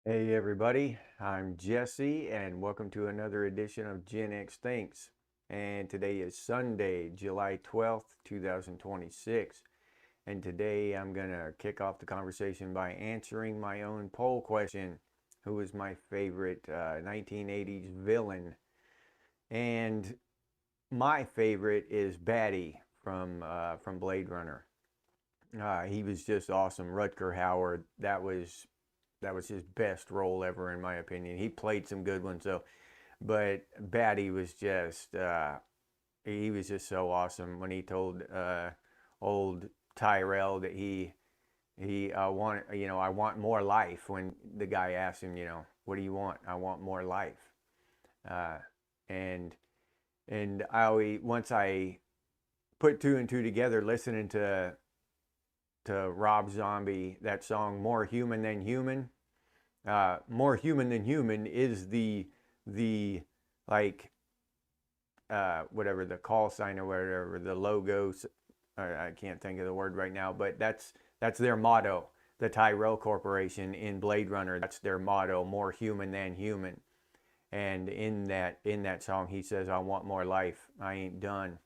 Hey everybody, I'm Jesse and welcome to another edition of Gen X Thinks. And today is Sunday, July 12th, 2026. And today I'm going to kick off the conversation by answering my own poll question. Who is my favorite 1980s villain? And my favorite is Batty from Blade Runner. He was just awesome. Rutger Hauer, that was his best role ever, in my opinion. He played some good ones though, but Batty was just he was just so awesome when he told old Tyrell that he I want more life. When the guy asked him, what do you want? I want more life. And once I put two and two together, listening to Rob Zombie, that song More Human Than Human. More Human Than Human is the whatever the call sign or whatever, the logo, I can't think of the word right now, but that's their motto. The Tyrell Corporation in Blade Runner, that's their motto, more human than human. And in that song he says, I want more life, I ain't done,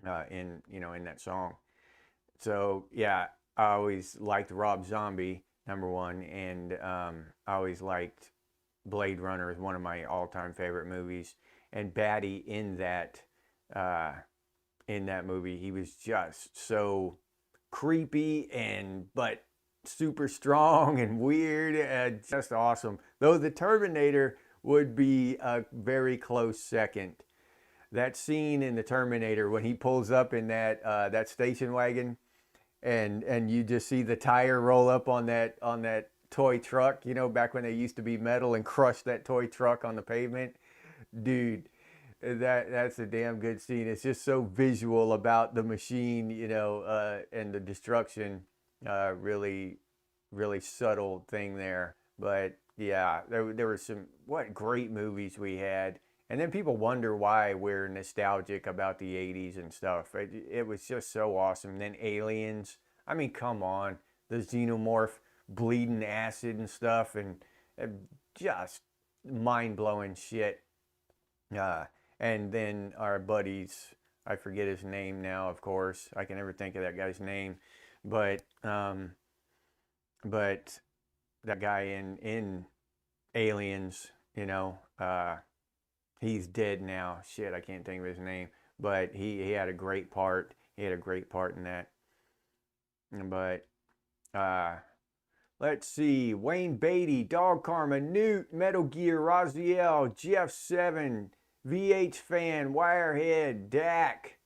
in that song. So yeah, I always liked Rob Zombie, number one, and I always liked Blade Runner as one of my all-time favorite movies. And Batty in that movie, he was just so creepy but super strong and weird, and just awesome. Though the Terminator would be a very close second. That scene in the Terminator when he pulls up in that station wagon, and you just see the tire roll up on that toy truck, back when they used to be metal, and crush that toy truck on the pavement. Dude, that's a damn good scene. It's just so visual about the machine, and the destruction. Really, really subtle thing there. But yeah, there were some, what great movies we had. And then people wonder why we're nostalgic about the 80s and stuff. It was just so awesome. And then Aliens. I mean, come on. The xenomorph bleeding acid and stuff. And just mind-blowing shit. And then our buddies, I forget his name now, of course. I can never think of that guy's name. But that guy in Aliens, he's dead now. Shit, I can't think of his name. But he had a great part. He had a great part in that. But let's see. Wayne Beatty, Dog Karma, Newt, Metal Gear, Raziel, Jeff 7, VH Fan, Wirehead, Dak.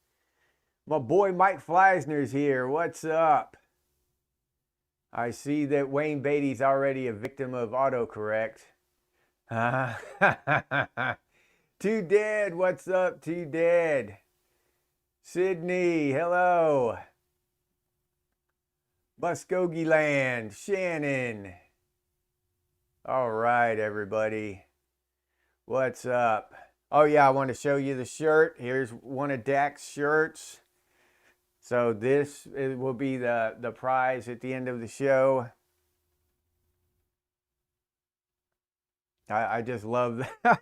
My boy Mike Fleisner's here. What's up? I see that Wayne Beatty's already a victim of autocorrect. Too Dead, what's up, Too Dead? Sydney, hello. Muskogeeland, Shannon. All right, everybody. What's up? Oh yeah, I want to show you the shirt. Here's one of Dak's shirts. So this will be the prize at the end of the show. I just love that.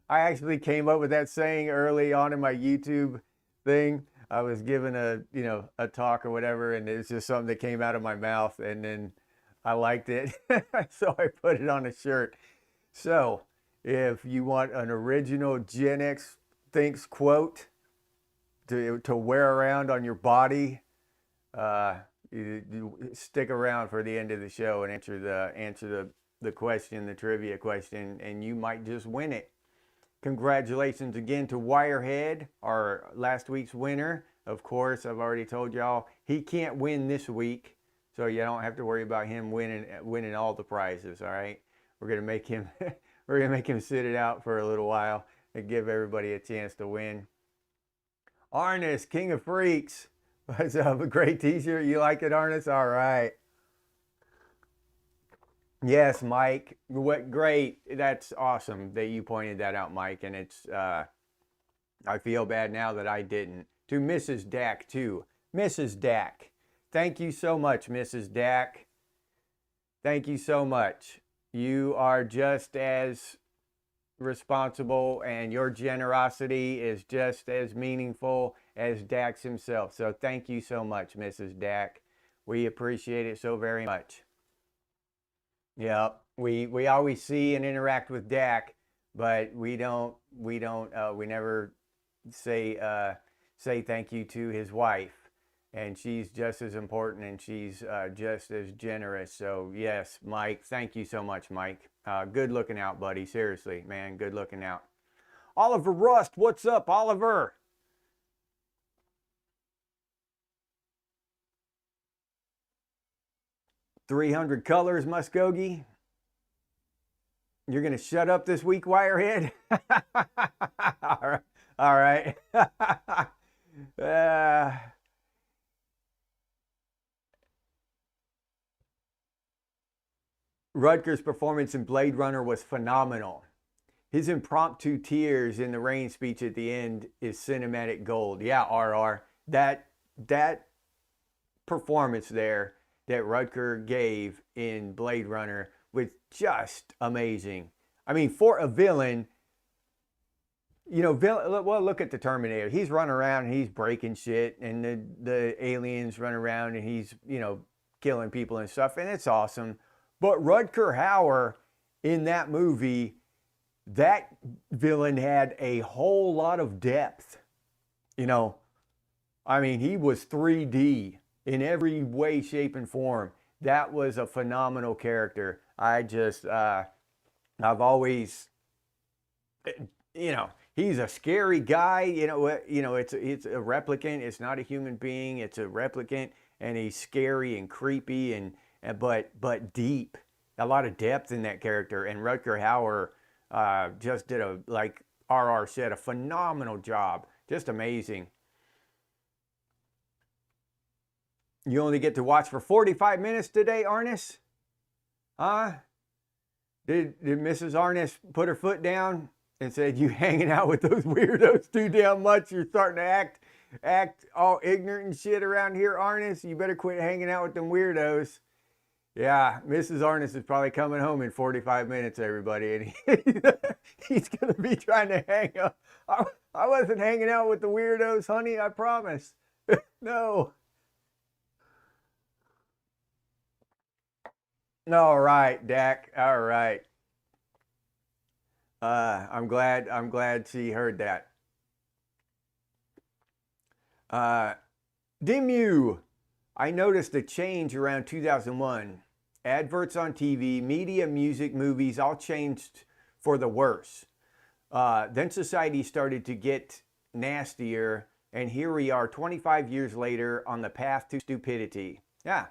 I actually came up with that saying early on in my YouTube thing. I was given a talk or whatever, and it's just something that came out of my mouth, and then I liked it, so I put it on a shirt. So if you want an original Gen X Thinks quote to wear around on your body, you stick around for the end of the show and answer the question, the trivia question, and you might just win it. Congratulations again to Wirehead, our last week's winner. Of course, I've already told y'all he can't win this week, so you don't have to worry about him winning all the prizes. All right, we're gonna make him sit it out for a little while and give everybody a chance to win. Arnis, King of Freaks, what's up? A great T-shirt. You like it, Arnis? All right. Yes, Mike. What great. That's awesome that you pointed that out, Mike. And it's I feel bad now that I didn't. To Mrs. Dack too. Mrs. Dack. Thank you so much, Mrs. Dack. Thank you so much. You are just as responsible, and your generosity is just as meaningful as Dax himself. So thank you so much, Mrs. Dack. We appreciate it so very much. Yeah, we always see and interact with Dak, but we never say thank you to his wife, and she's just as important, and she's just as generous. So yes, Mike, thank you so much, Mike. Good looking out, buddy. Seriously, man, good looking out. Oliver Rust, what's up, Oliver? "300 colors, Muskogee." You're going to shut up this week, Wirehead? All right. All right. Rutger's performance in Blade Runner was phenomenal. His impromptu tears in the rain speech at the end is cinematic gold. Yeah, RR. That performance there that Rutger gave in Blade Runner was just amazing. I mean, for a villain, you know, well, look at the Terminator. He's running around and he's breaking shit, and the aliens run around and he's, you know, killing people and stuff, and it's awesome. But Rutger Hauer in that movie, that villain had a whole lot of depth. You know, I mean, he was 3D in every way, shape, and form. That was a phenomenal character. I've always, you know, he's a scary guy. You know, it's a replicant. It's not a human being. It's a replicant, and he's scary and creepy but deep. A lot of depth in that character. And Rutger Hauer just did like RR said, a phenomenal job. Just amazing. You only get to watch for 45 minutes today, Arnis? Huh? Did Mrs. Arnis put her foot down and said, "You hanging out with those weirdos too damn much? You're starting to act all ignorant and shit around here, Arnis. You better quit hanging out with them weirdos." Yeah, Mrs. Arnis is probably coming home in 45 minutes, everybody. And he's going to be trying to hang out. I wasn't hanging out with the weirdos, honey, I promise. No. All right, Dak. All right. I'm glad she heard that. Dimu, I noticed a change around 2001. Adverts on TV, media, music, movies all changed for the worse. Then society started to get nastier, and here we are 25 years later on the path to stupidity. Yeah.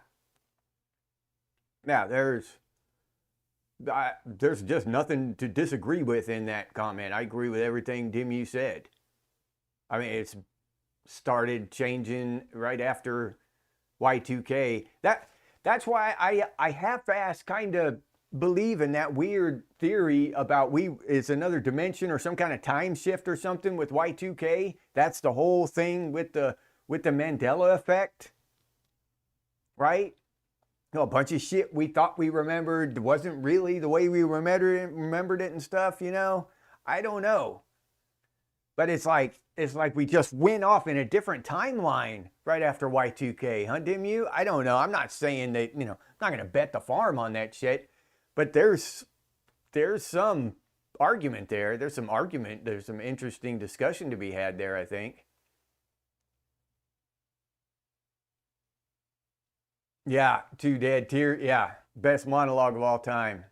Now, there's just nothing to disagree with in that comment. I agree with everything Dimu said. I mean, it's started changing right after Y2K. That's why I half-assed kind of believe in that weird theory about it's another dimension or some kind of time shift or something with Y2K. That's the whole thing with the Mandela effect, right? You know, a bunch of shit we thought we remembered wasn't really the way we remembered it and stuff, you know? I don't know. But it's like we just went off in a different timeline right after Y2K, huh, Dimu? I don't know. I'm not saying that, you know, I'm not going to bet the farm on that shit. But there's some argument there. There's some interesting discussion to be had there, I think. Yeah, Two Dead Tear. Yeah, best monologue of all time.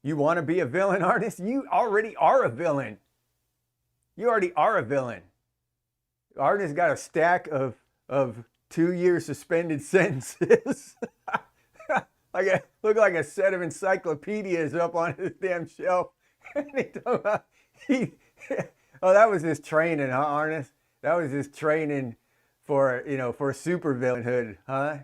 You want to be a villain, artist? You already are a villain. You already are a villain. Artist got a stack of 2-year suspended sentences. Look like a set of encyclopedias up on his damn shelf. Oh, that was his training, huh, Artist? That was his training for, you know, for super villainhood, huh?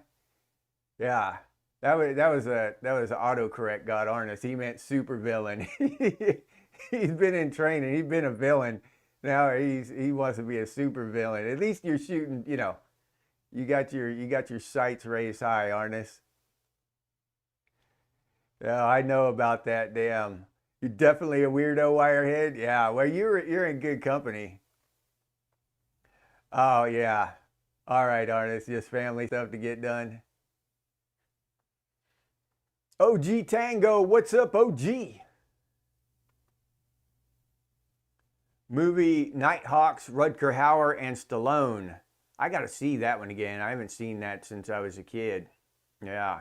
Yeah. That was autocorrect, God honest. He meant super villain. He's been in training. He's been a villain. Now he wants to be a super villain. At least you're shooting, you got your sights raised high, Arnis. Yeah, I know about that. Damn. You're definitely a weirdo, Wirehead. Yeah, well you're in good company. Oh yeah. All right, Arnis, just family stuff to get done. OG Tango, what's up, OG? Movie Nighthawks, Rutger Hauer, and Stallone. I got to see that one again. I haven't seen that since I was a kid. Yeah.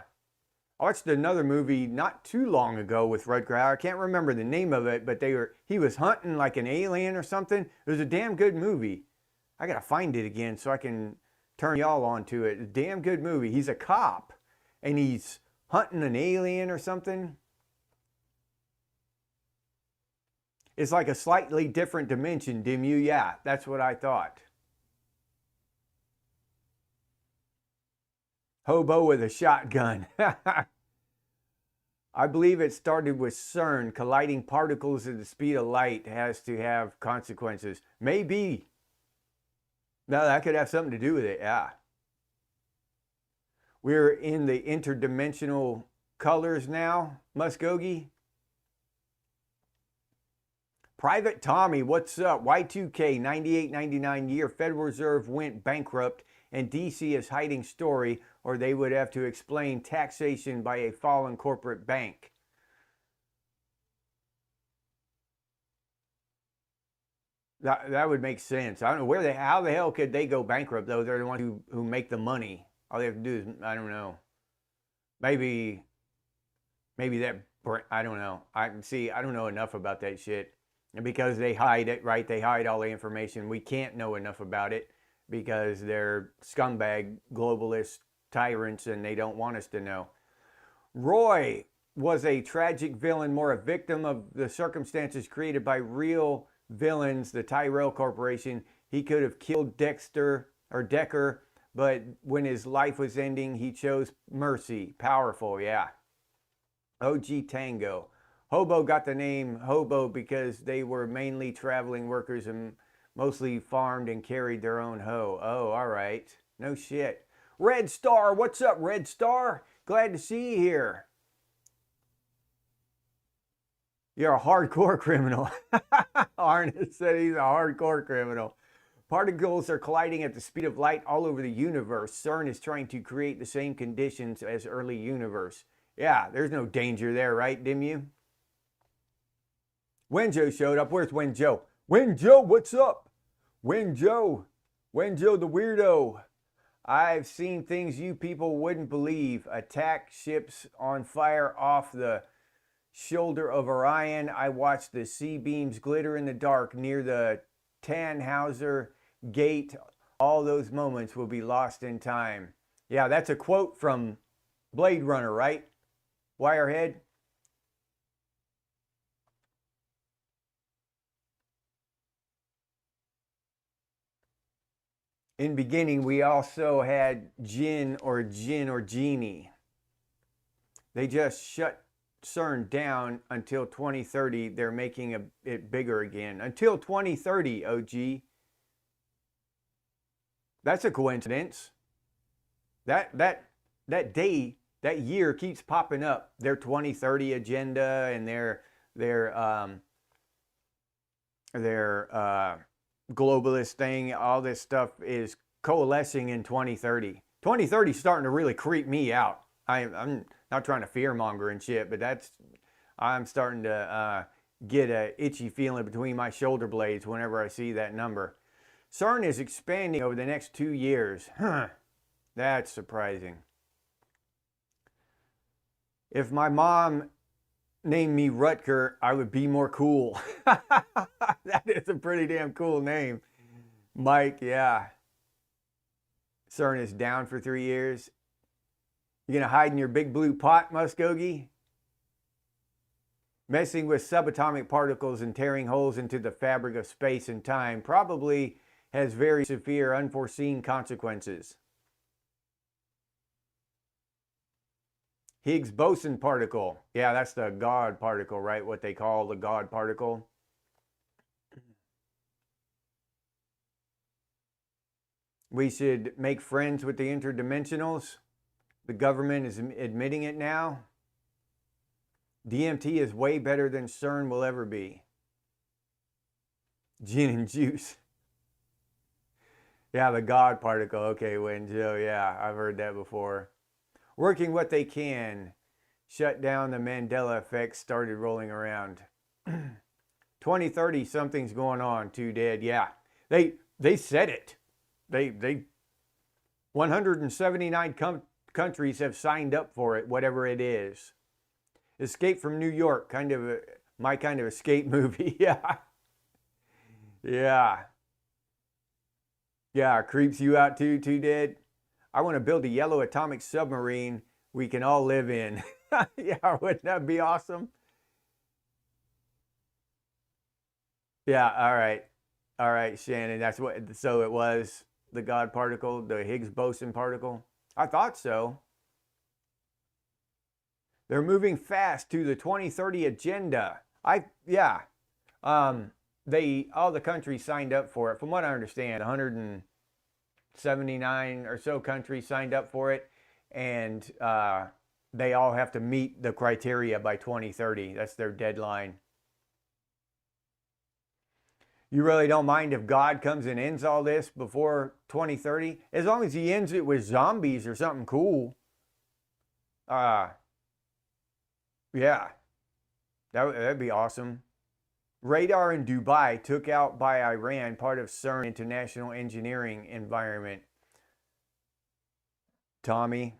I watched another movie not too long ago with Rutger Hauer. I can't remember the name of it, but he was hunting like an alien or something. It was a damn good movie. I got to find it again so I can turn y'all on to it. A damn good movie. He's a cop and he's hunting an alien or something. It's like a slightly different dimension, Dimmu. Yeah, that's what I thought. Hobo with a shotgun. I believe it started with CERN. Colliding particles at the speed of light has to have consequences. Maybe. No, that could have something to do with it, yeah. We're in the interdimensional colors now, Muskogee. Private Tommy, what's up? Y2K, 98-99 year, Federal Reserve went bankrupt and DC is hiding story, or they would have to explain taxation by a fallen corporate bank. That would make sense. I don't know how the hell could they go bankrupt though? They're the ones who make the money. All they have to do is, I don't know. Maybe that, I don't know. I don't know enough about that shit. And because they hide it, right? They hide all the information. We can't know enough about it because they're scumbag globalist tyrants and they don't want us to know. Roy was a tragic villain, more a victim of the circumstances created by real villains, the Tyrell Corporation. He could have killed Decker, but when his life was ending, he chose mercy. Powerful, yeah. OG Tango. Hobo got the name Hobo because they were mainly traveling workers and mostly farmed and carried their own hoe. Oh, all right. No shit. Red Star, what's up, Red Star? Glad to see you here. You're a hardcore criminal. Arnett said he's a hardcore criminal. Particles are colliding at the speed of light all over the universe. CERN is trying to create the same conditions as early universe. Yeah, there's no danger there, right, Dimmu? Wenjo showed up. Where's Wenjo? Wenjo, what's up? Wenjo the weirdo. I've seen things you people wouldn't believe. Attack ships on fire off the shoulder of Orion. I watched the sea beams glitter in the dark near the Tannhauser Gate. All those moments will be lost in time. Yeah, that's a quote from Blade Runner, right? Wirehead? In beginning, we also had Jin or Genie. They just shut CERN down until 2030. They're making it bigger again. Until 2030, OG. That's a coincidence. That day, that year keeps popping up. Their 2030 agenda and their globalist thing, all this stuff is coalescing in 2030. 2030 is starting to really creep me out. I'm not trying to fearmonger and shit, but I'm starting to get a itchy feeling between my shoulder blades whenever I see that number. CERN is expanding over the next 2 years. Huh. That's surprising. If my mom named me Rutger, I would be more cool. That is a pretty damn cool name. Mike, yeah. CERN is down for 3 years. You gonna hide in your big blue pot, Muskogee? Messing with subatomic particles and tearing holes into the fabric of space and time probably has very severe unforeseen consequences. Higgs boson particle. Yeah, that's the God particle, right? What they call the God particle. We should make friends with the interdimensionals. The government is admitting it now. DMT is way better than CERN will ever be. Gin and juice. Yeah, the God particle. Okay, Joe. Yeah, I've heard that before. Working what they can. Shut down the Mandela effect started rolling around. 2030, something's going on. Too dead. Yeah, they said it. They 179 countries have signed up for it, whatever it is. Escape from New York, my kind of escape movie. Yeah. Yeah, creeps you out too dead. I want to build a yellow atomic submarine we can all live in. Yeah, wouldn't that be awesome? Yeah, all right, Shannon. That's what. So it was the God particle, the Higgs boson particle. I thought so. They're moving fast to the 2030 agenda. Yeah. All the countries signed up for it. From what I understand, 179 or so countries signed up for it, and they all have to meet the criteria by 2030. That's their deadline. You really don't mind if God comes and ends all this before 2030? As long as he ends it with zombies or something cool. Yeah, that'd be awesome. Radar in Dubai took out by Iran, part of CERN international engineering environment. Tommy,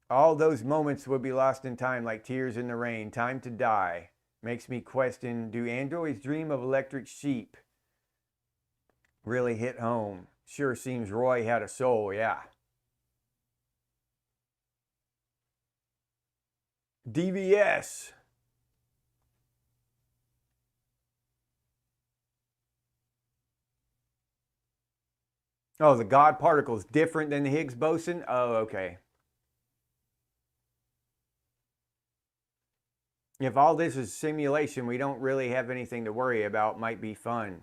all those moments would be lost in time like tears in the rain. Time to die. Makes me question, do androids dream of electric sheep? Really hit home. Sure seems Roy had a soul, yeah. DVS. Oh, the God particle is different than the Higgs boson? Oh, okay. If all this is simulation, we don't really have anything to worry about. Might be fun.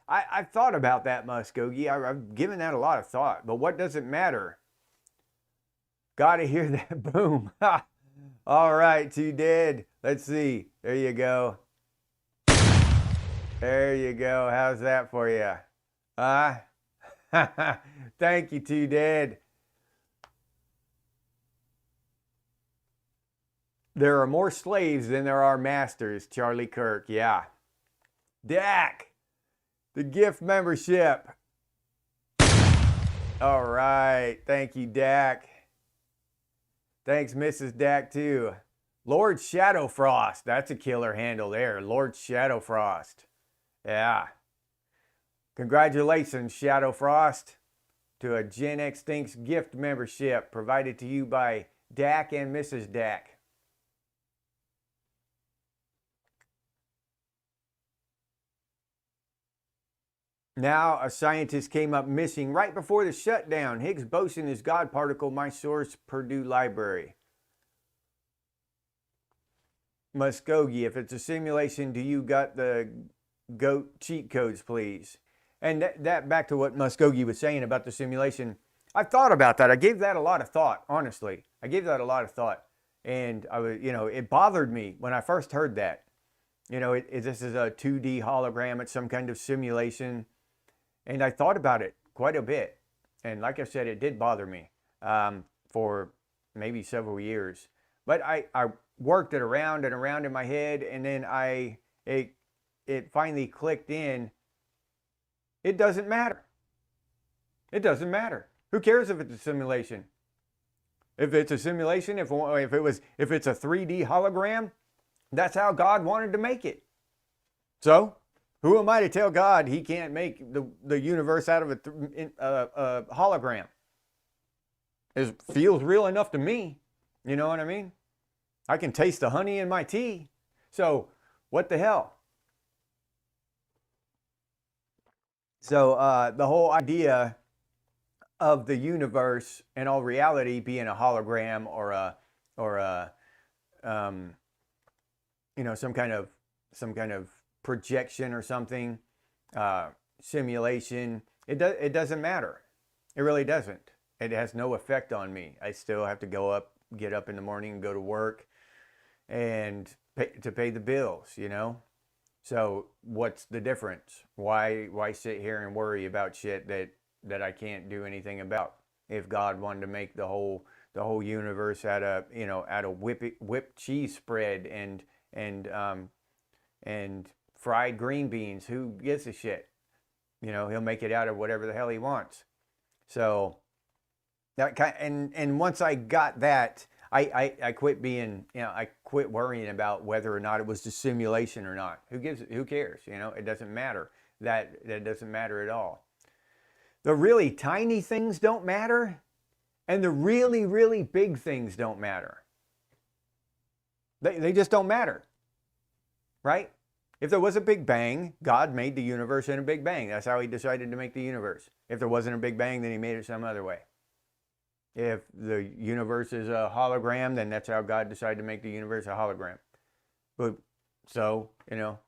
I've thought about that, Muskogee. I've given that a lot of thought. But what does it matter? Gotta hear that boom. All right, too dead. Let's see. There you go. There you go. How's that for you? Thank you, too dead. There are more slaves than there are masters, Charlie Kirk. Yeah. Dak, the gift membership. All right. Thank you, Dak. Thanks, Mrs. Dak, too. Lord Shadowfrost. That's a killer handle there. Lord Shadowfrost. Yeah. Congratulations, Shadowfrost, to a Gen X Thinks gift membership provided to you by Dak and Mrs. Dak. Now, a scientist came up missing right before the shutdown. Higgs boson is God particle, my source, Purdue Library. Muskogee, if it's a simulation, do you got the GOAT cheat codes, please? And that back to what Muskogee was saying about the simulation. I thought about that. I gave that a lot of thought, honestly. I gave that a lot of thought. And I was, it bothered me when I first heard that. This is a 2D hologram. It's some kind of simulation. And I thought about it quite a bit. And like I said, it did bother me for maybe several years. But I worked it around and around in my head, and then it finally clicked in. It doesn't matter. It doesn't matter. Who cares if it's a simulation? If it's a simulation, if it's a 3D hologram, that's how God wanted to make it. So, who am I to tell God he can't make the universe out of a hologram? It feels real enough to me. You know what I mean? I can taste the honey in my tea. So, what the hell? So, the whole idea of the universe and all reality being a hologram or a you know, some kind of projection or something, simulation. It doesn't matter. It really doesn't. It has no effect on me. I still have to get up in the morning and go to work and pay the bills, you know? So what's the difference? Why sit here and worry about shit that I can't do anything about? If God wanted to make the whole universe out of, you know, out of whipped cheese spread and fried green beans, who gives a shit? You know, he'll make it out of whatever the hell he wants. So that and once I got that, I quit being, you know, I quit worrying about whether or not it was a simulation or not. Who cares? You know, it doesn't matter. That doesn't matter at all. The really tiny things don't matter, and the really, really big things don't matter. They just don't matter, right? If there was a Big Bang, God made the universe in a Big Bang. That's how he decided to make the universe. If there wasn't a Big Bang, then he made it some other way. If the universe is a hologram, then that's how God decided to make the universe a hologram. But so, you know,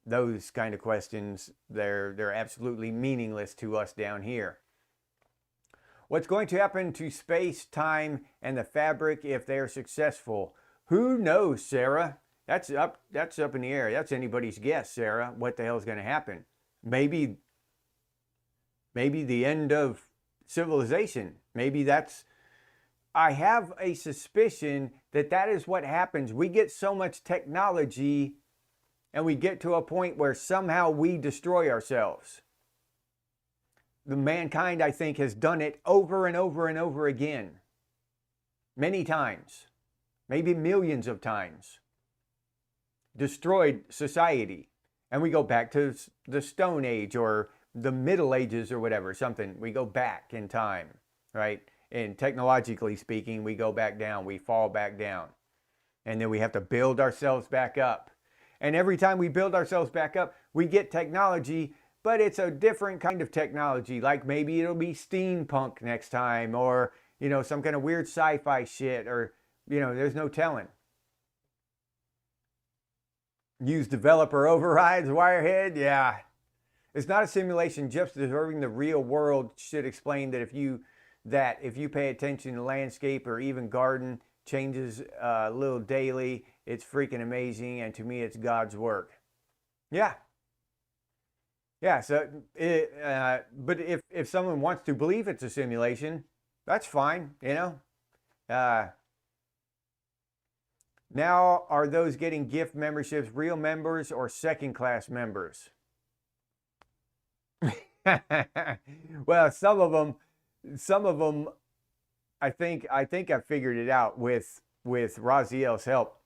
those kind of questions, they're absolutely meaningless to us down here. What's going to happen to space, time, and the fabric if they are successful? Who knows, Sarah? That's up in the air. That's anybody's guess, Sarah. What the hell is going to happen? Maybe the end of civilization. Maybe that's... I have a suspicion that is what happens. We get so much technology and we get to a point where somehow we destroy ourselves. The mankind, I think, has done it over and over and over again. Many times. Maybe millions of times. Destroyed society. And we go back to the Stone Age or the Middle Ages or whatever, something. We go back in time, right? And technologically speaking, we go back down. We fall back down. And then we have to build ourselves back up. And every time we build ourselves back up, we get technology, but it's a different kind of technology. Like maybe it'll be steampunk next time, or, you know, some kind of weird sci-fi shit, or, you know, there's no telling. Use developer overrides, Wirehead? Yeah. It's not a simulation. Just observing the real world should explain that if you pay attention to landscape or even garden changes a little daily, it's freaking amazing, and to me it's God's work. Yeah. Yeah, so but if someone wants to believe it's a simulation, that's fine, you know. Now, are those getting gift memberships real members or second-class members? Well, some of them, I think I figured it out with Raziel's help.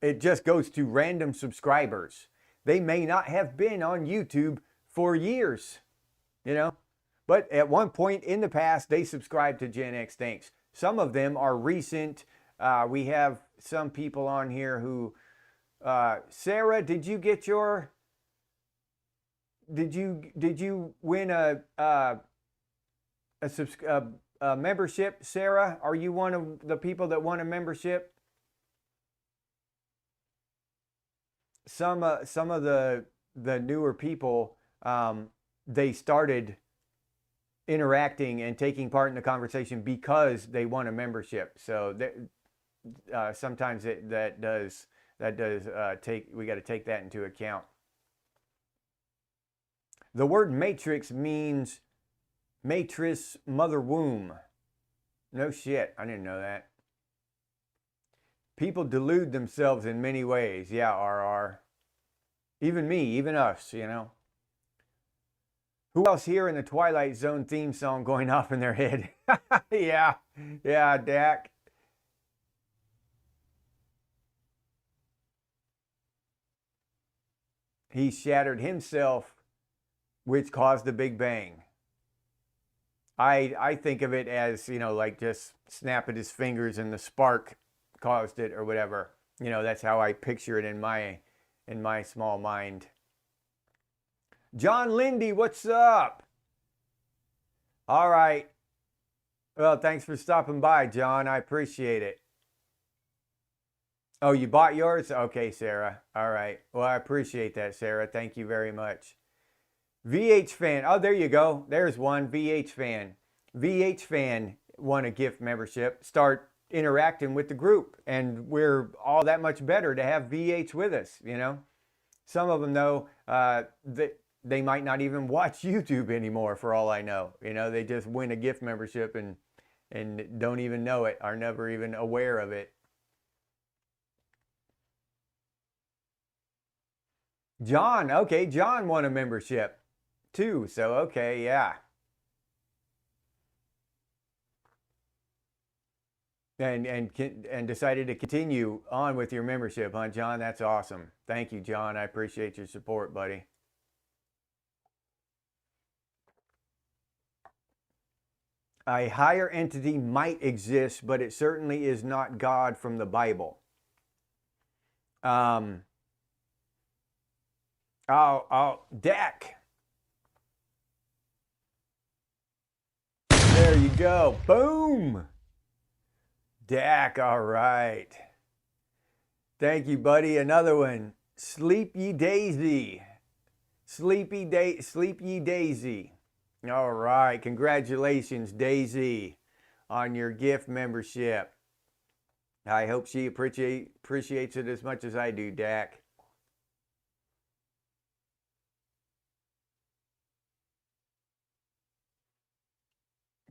It just goes to random subscribers. They may not have been on YouTube for years, you know, but at one point in the past, they subscribed to Gen X Thanks. Some of them are recent. We have some people on here who, Sarah, did you win a membership, Sarah? Are you one of the people that won a membership? Some of the newer people, they started interacting and taking part in the conversation because they won a membership. So sometimes that does we got to take that into account. The word matrix means matris, mother womb. No shit, I didn't know that. People delude themselves in many ways. Yeah, RR. Even me, even us, you know. Who else here in the Twilight Zone theme song going off in their head? Yeah, Dak. He shattered himself, which caused the Big Bang. I think of it as, you know, like just snapping his fingers and the spark caused it or whatever. You know, that's how I picture it in my small mind. John Linde, what's up? All right. Well, thanks for stopping by, John. I appreciate it. Oh, you bought yours? Okay, Sarah. All right. Well, I appreciate that, Sarah. Thank you very much. VH fan. Oh, there you go. There's one. VH fan. VH fan won a gift membership. Start interacting with the group, and we're all that much better to have VH with us. You know, some of them though, they might not even watch YouTube anymore. For all I know, you know, they just win a gift membership and don't even know it, are never even aware of it. John, okay, John won a membership too. So okay, yeah. And decided to continue on with your membership, huh, John? That's awesome. Thank you, John. I appreciate your support, buddy. A higher entity might exist, but it certainly is not God from the Bible. Um, Dak. There you go. Boom. Dak, all right. Thank you, buddy. Another one. Sleep Ye Daisy. Sleep Ye Daisy. All right. Congratulations, Daisy, on your gift membership. I hope she appreciates it as much as I do, Dak.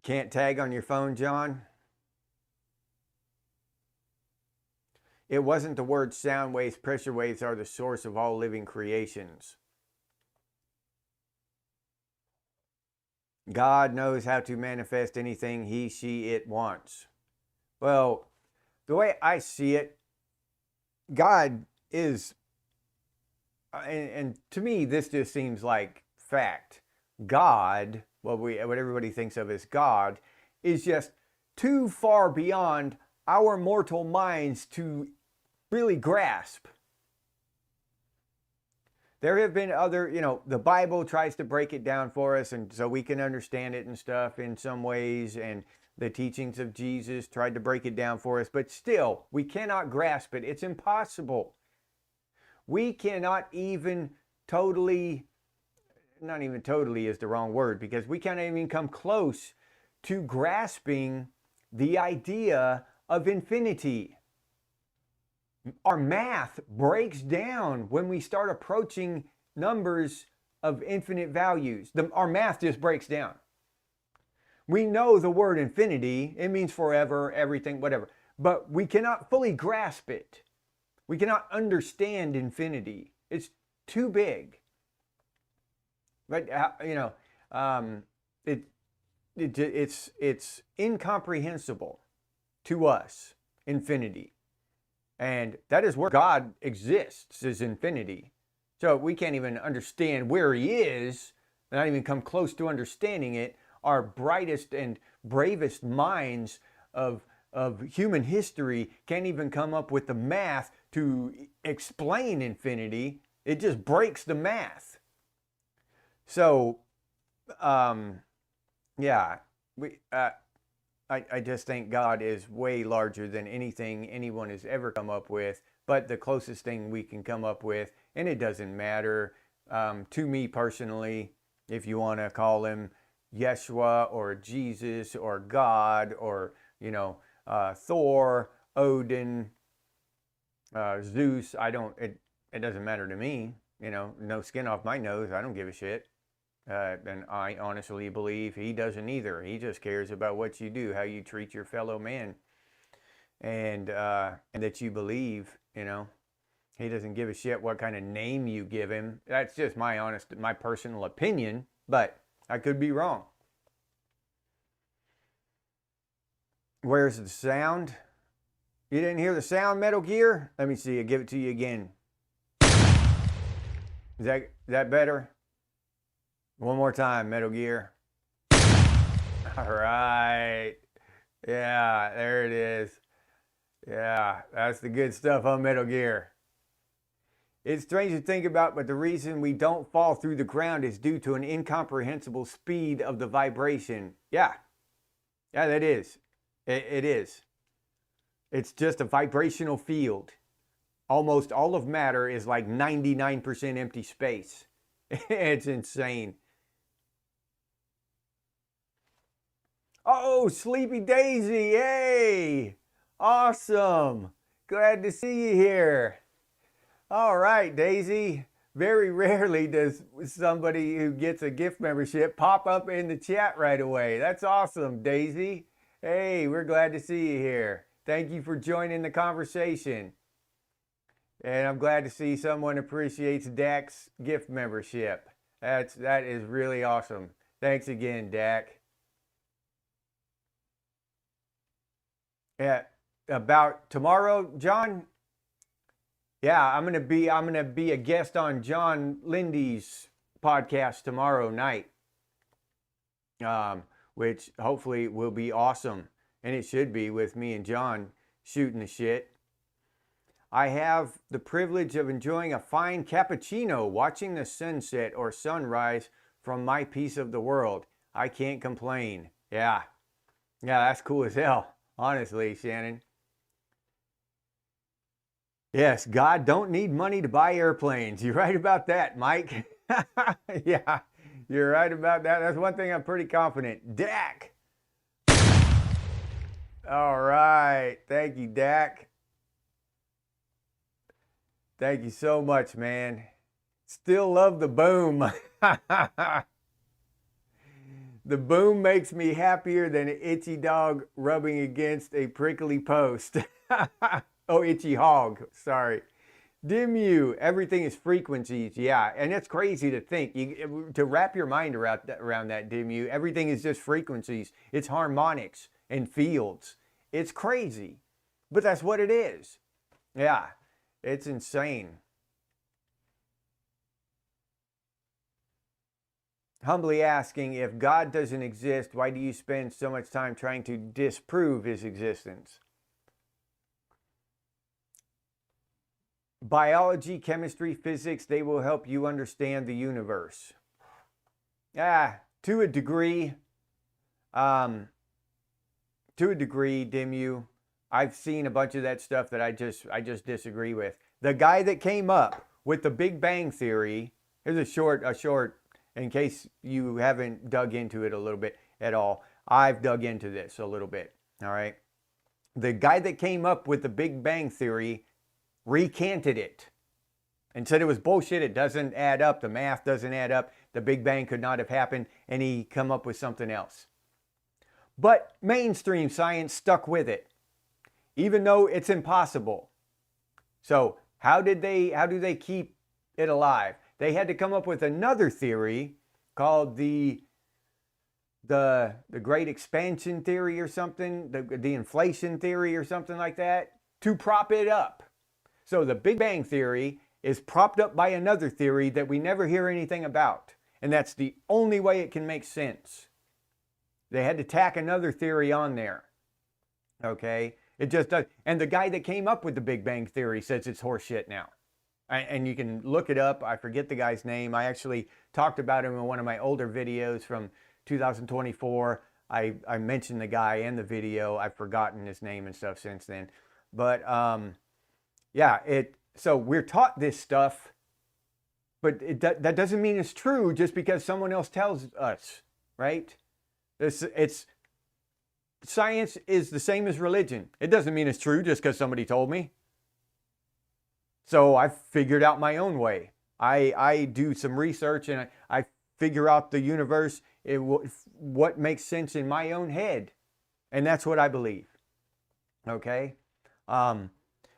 Can't tag on your phone, John? It wasn't the word sound waves. Pressure waves are the source of all living creations. God knows how to manifest anything he, she, it wants. Well, the way I see it, God is, and to me, this just seems like fact. God, what everybody thinks of as God, is just too far beyond our mortal minds to really grasp. There have been other, you know, the Bible tries to break it down for us, and so we can understand it and stuff in some ways, and the teachings of Jesus tried to break it down for us, but still, we cannot grasp it. It's impossible. We cannot even totally, not even totally is the wrong word, because we can't even come close to grasping the idea of infinity. Our math breaks down when we start approaching numbers of infinite values. Our math just breaks down. We know the word infinity, it means forever, everything, whatever, but we cannot fully grasp it. We cannot understand infinity. It's too big. But, you know, it's incomprehensible to us, infinity. And that is where God exists, is infinity. So we can't even understand where he is, not even come close to understanding it. Our brightest and bravest minds of human history can't even come up with the math to explain infinity. It just breaks the math. So, yeah, I just think God is way larger than anything anyone has ever come up with, but the closest thing we can come up with, and it doesn't matter to me personally, if you want to call him Yeshua or Jesus or God or, you know, Thor, Odin, Zeus. It doesn't matter to me. You know, no skin off my nose. I don't give a shit. And I honestly believe he doesn't either. He just cares about what you do, how you treat your fellow man, and that you believe. You know, he doesn't give a shit what kind of name you give him. That's just my personal opinion, but I could be wrong. Where's the sound? You didn't hear the sound, Metal Gear? Let me see. I'll give it to you again. Is that better? One more time, Metal Gear. All right. Yeah, there it is. Yeah, that's the good stuff on Metal Gear. It's strange to think about, but the reason we don't fall through the ground is due to an incomprehensible speed of the vibration. Yeah. Yeah, that is. It is. It's just a vibrational field. Almost all of matter is like 99% empty space. It's insane. Oh, Sleepy Daisy, yay! Awesome. Glad to see you here. All right, Daisy. Very rarely does somebody who gets a gift membership pop up in the chat right away. That's awesome, Daisy. Hey, we're glad to see you here. Thank you for joining the conversation. And I'm glad to see someone appreciates Dak's gift membership. That is really awesome. Thanks again, Dak. Yeah, about tomorrow, John. Yeah, I'm gonna be a guest on John Linde's podcast tomorrow night, which hopefully will be awesome, and it should be with me and John shooting the shit. I have the privilege of enjoying a fine cappuccino, watching the sunset or sunrise from my piece of the world. I can't complain. Yeah, that's cool as hell, honestly, Shannon. Yes, God don't need money to buy airplanes. You're right about that, Mike. Yeah, you're right about that. That's one thing I'm pretty confident. Dak. All right. Thank you, Dak. Thank you so much, man. Still love the boom. The boom makes me happier than an itchy dog rubbing against a prickly post. Oh, itchy hog. Sorry. Dimu, everything is frequencies. Yeah, and it's crazy to think. To wrap your mind around that, Dimu, everything is just frequencies. It's harmonics and fields. It's crazy, but that's what it is. Yeah, it's insane. Humbly asking, if God doesn't exist, why do you spend so much time trying to disprove his existence? Biology, chemistry, physics, they will help you understand the universe. To a degree. To a degree, Dimu. I've seen a bunch of that stuff that I just disagree with. The guy that came up with the Big Bang Theory, here's a short, in case you haven't dug into it a little bit at all. I've dug into this a little bit, all right? The guy that came up with the Big Bang Theory recanted it and said it was bullshit. It doesn't add up. The math doesn't add up. The Big Bang could not have happened, and he come up with something else. But mainstream science stuck with it, even though it's impossible. So how do they keep it alive? They had to come up with another theory called the Great Expansion Theory or something, the inflation theory or something like that, to prop it up. So the Big Bang Theory is propped up by another theory that we never hear anything about. And that's the only way it can make sense. They had to tack another theory on there. Okay? It just does. And the guy that came up with the Big Bang Theory says it's horseshit now. And you can look it up. I forget the guy's name. I actually talked about him in one of my older videos from 2024. I mentioned the guy in the video. I've forgotten his name and stuff since then. But yeah, so we're taught this stuff, but that doesn't mean it's true just because someone else tells us, right? Science is the same as religion. It doesn't mean it's true just because somebody told me. So I figured out my own way. I do some research and I figure out the universe, what makes sense in my own head. And that's what I believe. Okay?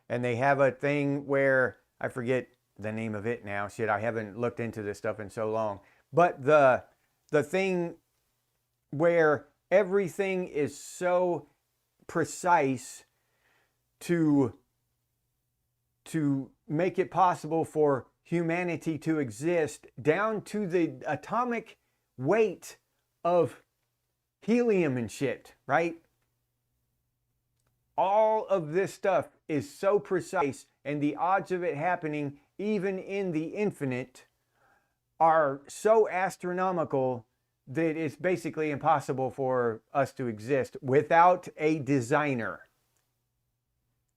And they have a thing where, I forget the name of it now. Shit, I haven't looked into this stuff in so long. But the thing where everything is so precise to make it possible for humanity to exist down to the atomic weight of helium and shit, right? All of this stuff is so precise, and the odds of it happening even in the infinite are so astronomical that it's basically impossible for us to exist without a designer.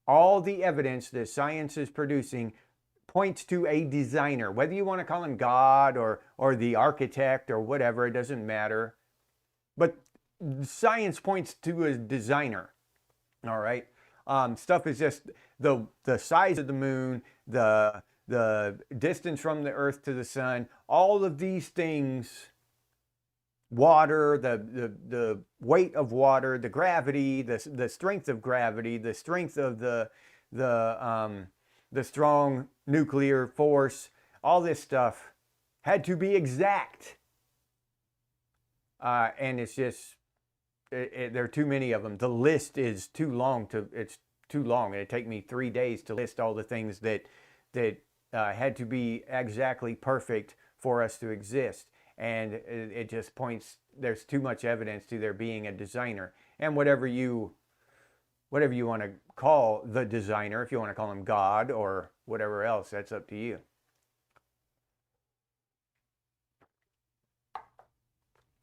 All the evidence that science is producing points to a designer, whether you want to call him God or the architect or whatever, it doesn't matter. But science points to a designer. All right. Stuff is just the size of the moon, the distance from the earth to the sun, all of these things, water, the weight of water, the gravity, the strength of gravity, the strength of the strong nuclear force, all this stuff had to be exact. And it's just, there are too many of them. The list is too long it's too long. It'd take me 3 days to list all the things that had to be exactly perfect for us to exist. And it just points, there's too much evidence to there being a designer. And whatever you want to call the designer, if you want to call him God or whatever else, that's up to you.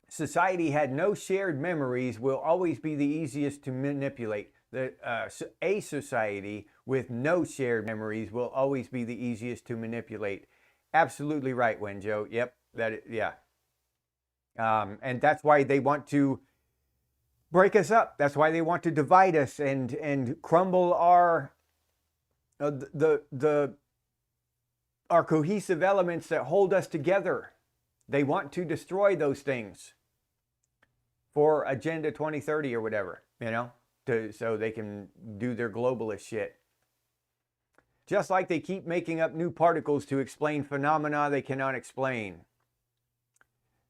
Society had no shared memories will always be the easiest to manipulate. A society with no shared memories will always be the easiest to manipulate. Absolutely right, Wenjo. Yep, yeah. And that's why they want to break us up. That's why they want to divide us and crumble our our cohesive elements that hold us together. They want to destroy those things for Agenda 2030 or whatever, you know, so they can do their globalist shit. Just like they keep making up new particles to explain phenomena they cannot explain.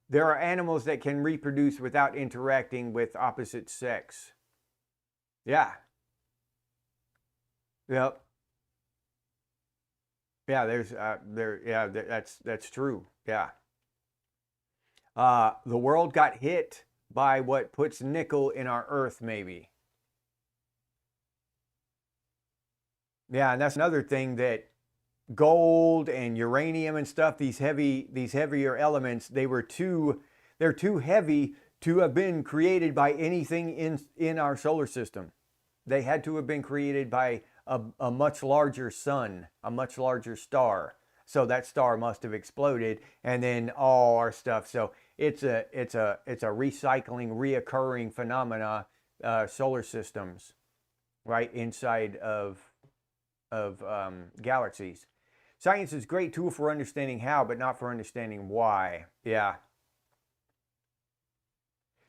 There are animals that can reproduce without interacting with opposite sex. Yeah. Yep. Yeah, that's true. Yeah. The world got hit by what puts nickel in our earth, maybe. Yeah, and that's another thing, that gold and uranium and stuff, these heavier elements, they're too heavy to have been created by anything in our solar system. They had to have been created by a much larger sun, a much larger star. So that star must have exploded, and then all our stuff. So it's a recycling, reoccurring phenomena, solar systems, right, inside of galaxies. Science is a great tool for understanding how, but not for understanding why. Yeah.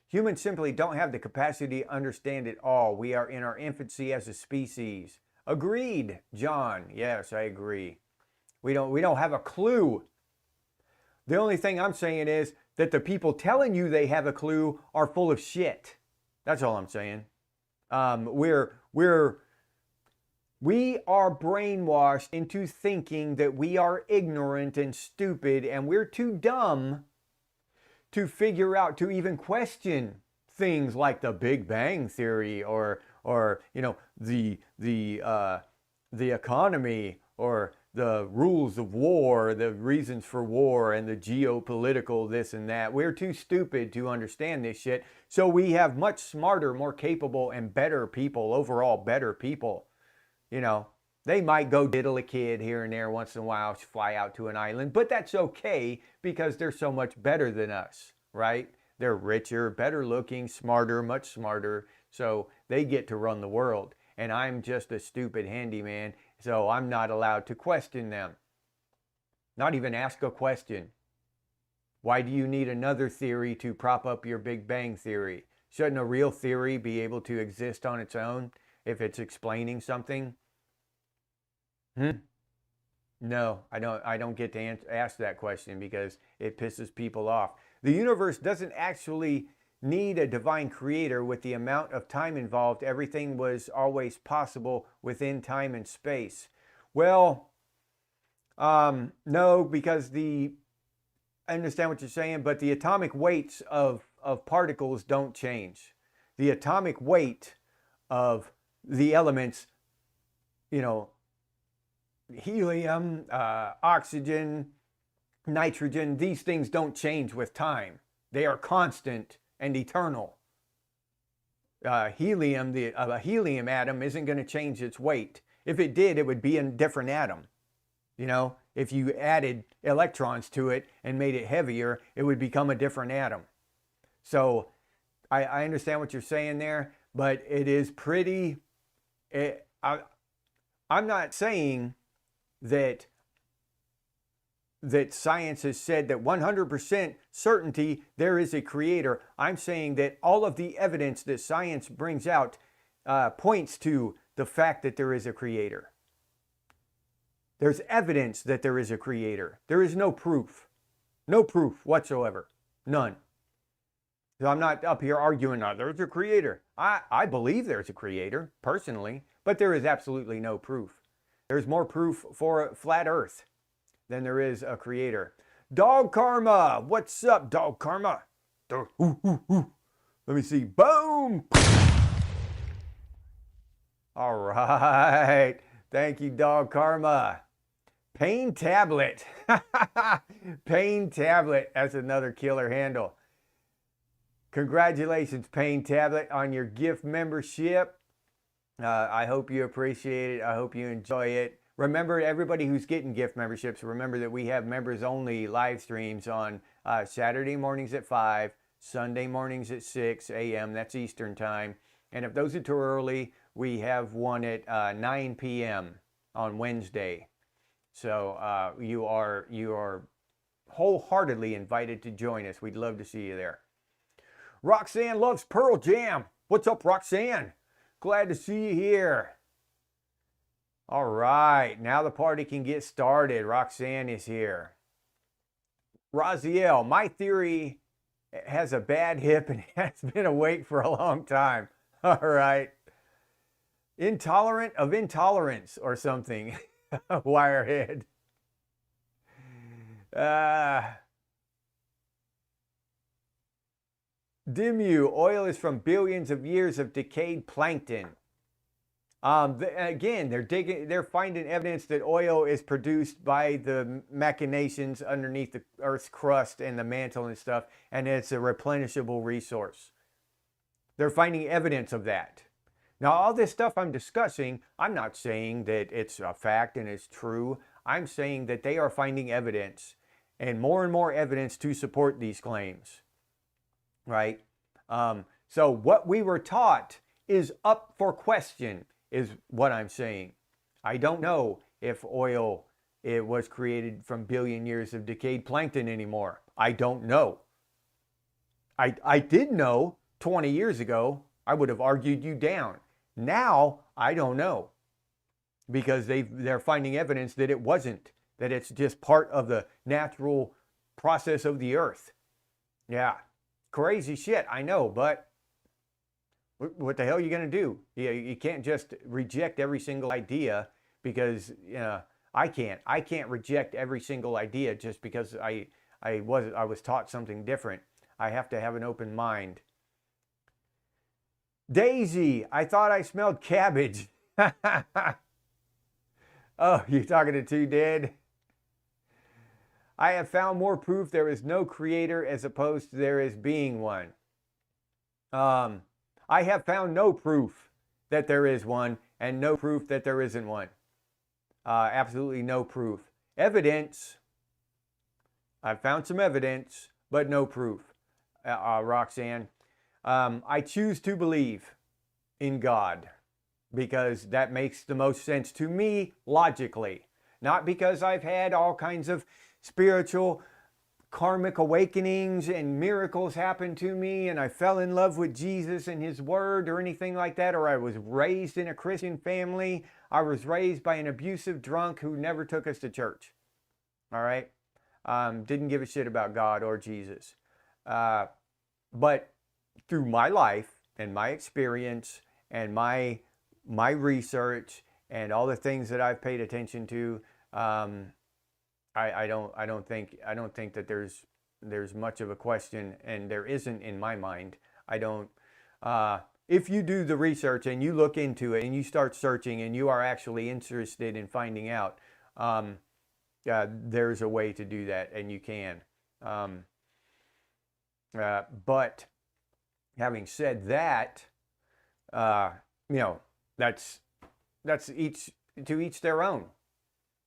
Humans simply don't have the capacity to understand it all. We are in our infancy as a species. Agreed, John. Yes, I agree. We don't have a clue. The only thing I'm saying is that the people telling you they have a clue are full of shit. That's all I'm saying. We are brainwashed into thinking that we are ignorant and stupid, and we're too dumb to figure out, to even question things like the Big Bang Theory or you know, the economy, or the rules of war, the reasons for war, and the geopolitical this and that. We're too stupid to understand this shit. So we have much smarter, more capable, and better people, overall better people. You know, they might go diddle a kid here and there once in a while, fly out to an island, but that's okay because they're so much better than us, right? They're richer, better looking, smarter, much smarter. So they get to run the world. And I'm just a stupid handyman, so I'm not allowed to question them. Not even ask a question. Why do you need another theory to prop up your Big Bang Theory? Shouldn't a real theory be able to exist on its own if it's explaining something? No, I don't get to ask that question because it pisses people off. The universe doesn't actually need a divine creator. With the amount of time involved, everything was always possible within time and space. Well, no, because I understand what you're saying, but the atomic weights of particles don't change. The atomic weight of the elements, you know, helium, oxygen, nitrogen, these things don't change with time. They are constant and eternal. Helium, a helium atom isn't going to change its weight. If it did, it would be a different atom. You know, if you added electrons to it and made it heavier, it would become a different atom. So I understand what you're saying there, but it is pretty... I'm not saying that science has said that 100% certainty there is a creator. I'm saying that all of the evidence that science brings out points to the fact that there is a creator. There's evidence that there is a creator. There is no proof. No proof whatsoever. None. So I'm not up here arguing, there's a creator. I believe there's a creator, personally, but there is absolutely no proof. There's more proof for a flat earth than there is a creator. Dog Karma! What's up, Dog Karma? Let me see. Boom! All right. Thank you, Dog Karma. Pain Tablet. Pain Tablet. That's another killer handle. Congratulations, Pain Tablet, on your gift membership. I hope you appreciate it. I hope you enjoy it. Remember, everybody who's getting gift memberships, remember that we have members-only live streams on Saturday mornings at 5, Sunday mornings at 6 a.m. That's Eastern time. And if those are too early, we have one at 9 p.m. on Wednesday. So you are wholeheartedly invited to join us. We'd love to see you there. Roxanne loves Pearl Jam. What's up, Roxanne? Glad to see you here. All right, now the party can get started. Roxanne is here. Raziel, my theory has a bad hip and has been awake for a long time. All right. Intolerant of intolerance or something. Wirehead. Dimu, oil is from billions of years of decayed plankton. Again, they're finding evidence that oil is produced by the machinations underneath the Earth's crust and the mantle and stuff, and it's a replenishable resource. They're finding evidence of that. Now, all this stuff I'm discussing, I'm not saying that it's a fact and it's true. I'm saying that they are finding evidence, and more evidence to support these claims. Right? So what we were taught is up for question, is what I'm saying. I don't know if oil was created from billion years of decayed plankton anymore. I don't know. I did know 20 years ago. I would have argued you down. Now, I don't know. Because they're finding evidence that it wasn't. That it's just part of the natural process of the earth. Yeah. Crazy shit, I know, but what the hell are you going to do? You can't just reject every single idea because I can't reject every single idea just because I was taught something different. I have to have an open mind. Daisy, I thought I smelled cabbage. Oh, you're talking to Two Dead? I have found more proof there is no creator as opposed to there is being one. I have found no proof that there is one and no proof that there isn't one. Absolutely no proof. Evidence. I've found some evidence, but no proof. Roxanne. I choose to believe in God because that makes the most sense to me logically. Not because I've had all kinds of spiritual karmic awakenings and miracles happen to me and I fell in love with Jesus and his word or anything like that, or I was raised in a Christian family. I was raised by an abusive drunk who never took us to church. All right? Didn't give a shit about God or Jesus. But through my life and my experience and my research and all the things that I've paid attention to, I don't think that there's much of a question, and there isn't in my mind. I don't. If you do the research and you look into it and you start searching and you are actually interested in finding out, there's a way to do that, and you can. But having said that, you know, that's each to each their own.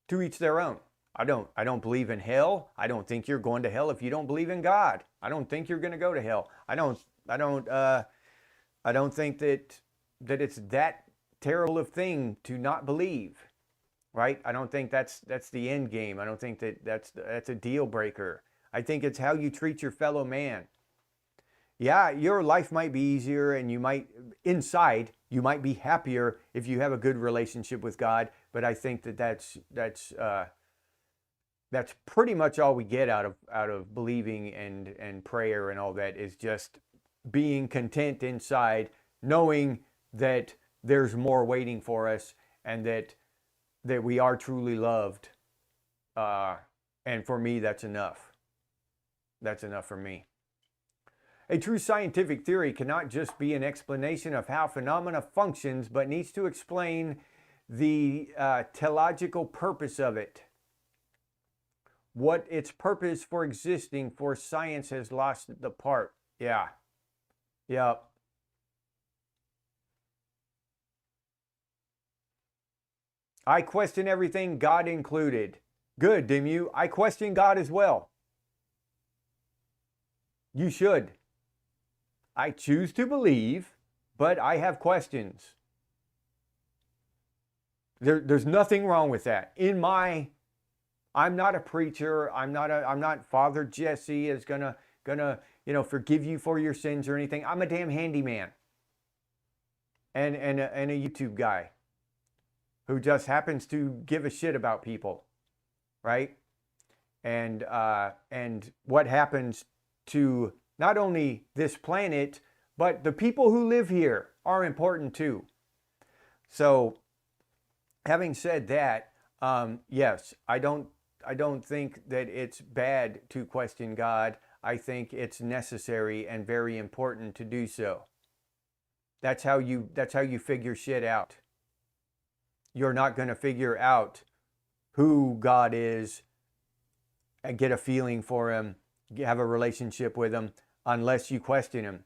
To each their own. I don't believe in hell. I don't think you're going to hell if you don't believe in God. I don't think you're going to go to hell. I don't think that it's that terrible of thing to not believe, right? I don't think that's the end game. I don't think that that's a deal breaker. I think it's how you treat your fellow man. Yeah, your life might be easier, and you might be happier if you have a good relationship with God. But I think that's pretty much all we get out of believing and prayer and all that, is just being content inside, knowing that there's more waiting for us, and that we are truly loved. And for me, that's enough. That's enough for me. A true scientific theory cannot just be an explanation of how phenomena functions, but needs to explain the teleological purpose of it. What its purpose for existing, for science has lost the part. Yeah. Yep. I question everything, God included. Good, Dimu. I question God as well. You should. I choose to believe, but I have questions. There's nothing wrong with that. I'm not a preacher. I'm not Father Jesse is gonna forgive you for your sins or anything. I'm a damn handyman. And a YouTube guy who just happens to give a shit about people, right? And what happens to not only this planet, but the people who live here are important too. So, having said that, yes, I don't think that it's bad to question God. I think it's necessary and very important to do so. That's how you figure shit out. You're not going to figure out who God is and get a feeling for him, have a relationship with him, unless you question him.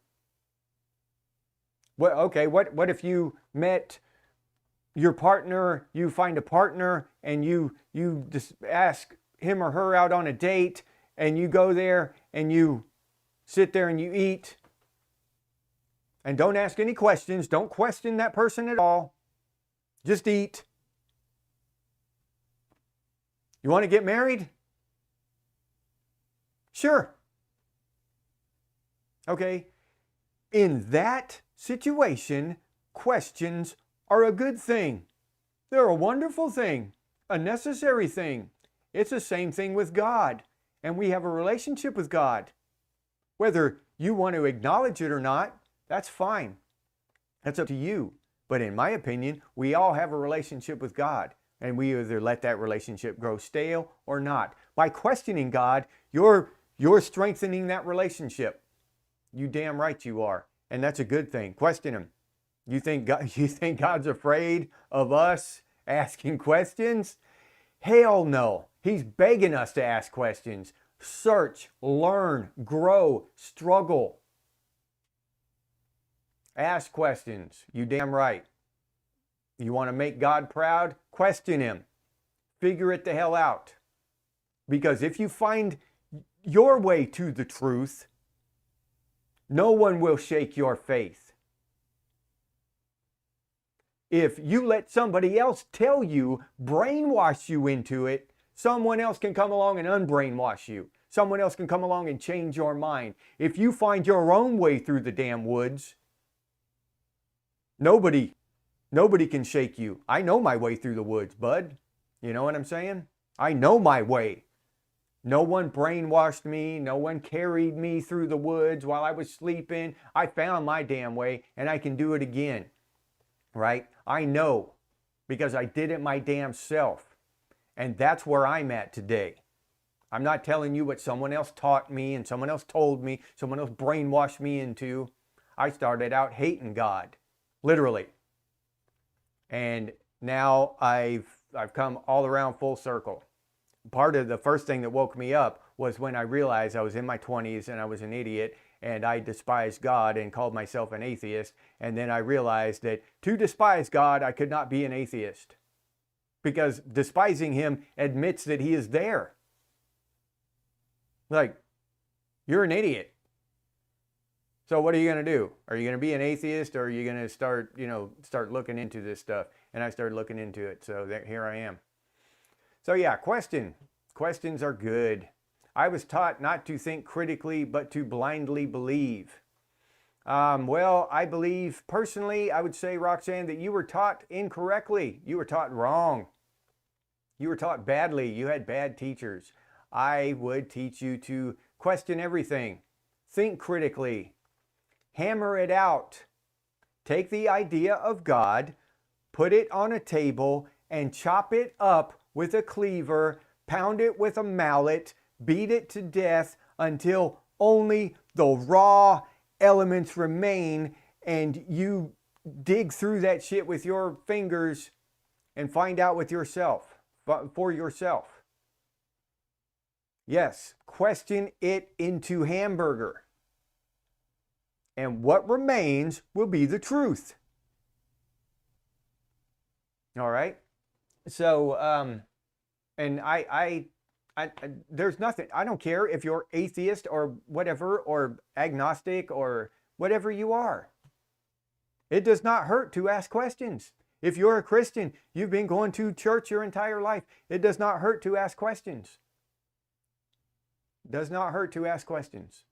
Well, okay, what if you met your partner, you find a partner, and you just ask him or her out on a date, and you go there and you sit there and you eat, and don't ask any questions, don't question that person at all, just eat. You want to get married? Sure. Okay. In that situation, questions are a good thing. They're a wonderful thing, a necessary thing. It's the same thing with God, and we have a relationship with God. Whether you want to acknowledge it or not, that's fine. That's up to you. But in my opinion, we all have a relationship with God, and we either let that relationship grow stale or not. By questioning God, you're strengthening that relationship. You damn right you are. And that's a good thing. Question him. You think God's afraid of us asking questions? Hell no. He's begging us to ask questions. Search, learn, grow, struggle. Ask questions. You damn right. You want to make God proud? Question him. Figure it the hell out. Because if you find your way to the truth, no one will shake your faith. If you let somebody else tell you, brainwash you into it, someone else can come along and unbrainwash you. Someone else can come along and change your mind. If you find your own way through the damn woods, nobody can shake you. I know my way through the woods, bud. You know what I'm saying? I know my way. No one brainwashed me. No one carried me through the woods while I was sleeping. I found my damn way, and I can do it again. Right? I know, because I did it my damn self. And that's where I'm at today. I'm not telling you what someone else taught me and someone else told me, someone else brainwashed me into. I started out hating God, literally. And now I've come all around full circle. Part of the first thing that woke me up was when I realized I was in my 20s and I was an idiot, and I despised God and called myself an atheist. And then I realized that to despise God, I could not be an atheist, because despising him admits that he is there. Like, you're an idiot. So what are you going to do? Are you going to be an atheist, or are you going to start looking into this stuff? And I started looking into it. So here I am. So yeah, questions are good. I was taught not to think critically, but to blindly believe. Well, I believe personally, I would say, Roxanne, that you were taught incorrectly. You were taught wrong. You were taught badly. You had bad teachers. I would teach you to question everything. Think critically. Hammer it out. Take the idea of God, put it on a table, and chop it up with a cleaver, pound it with a mallet, beat it to death until only the raw elements remain, and you dig through that shit with your fingers and find out with yourself, for yourself. Yes, question it into hamburger. And what remains will be the truth. All right? So, and I there's nothing, I don't care if you're atheist or whatever, or agnostic or whatever you are. It does not hurt to ask questions. If you're a Christian, you've been going to church your entire life, it does not hurt to ask questions. It does not hurt to ask questions.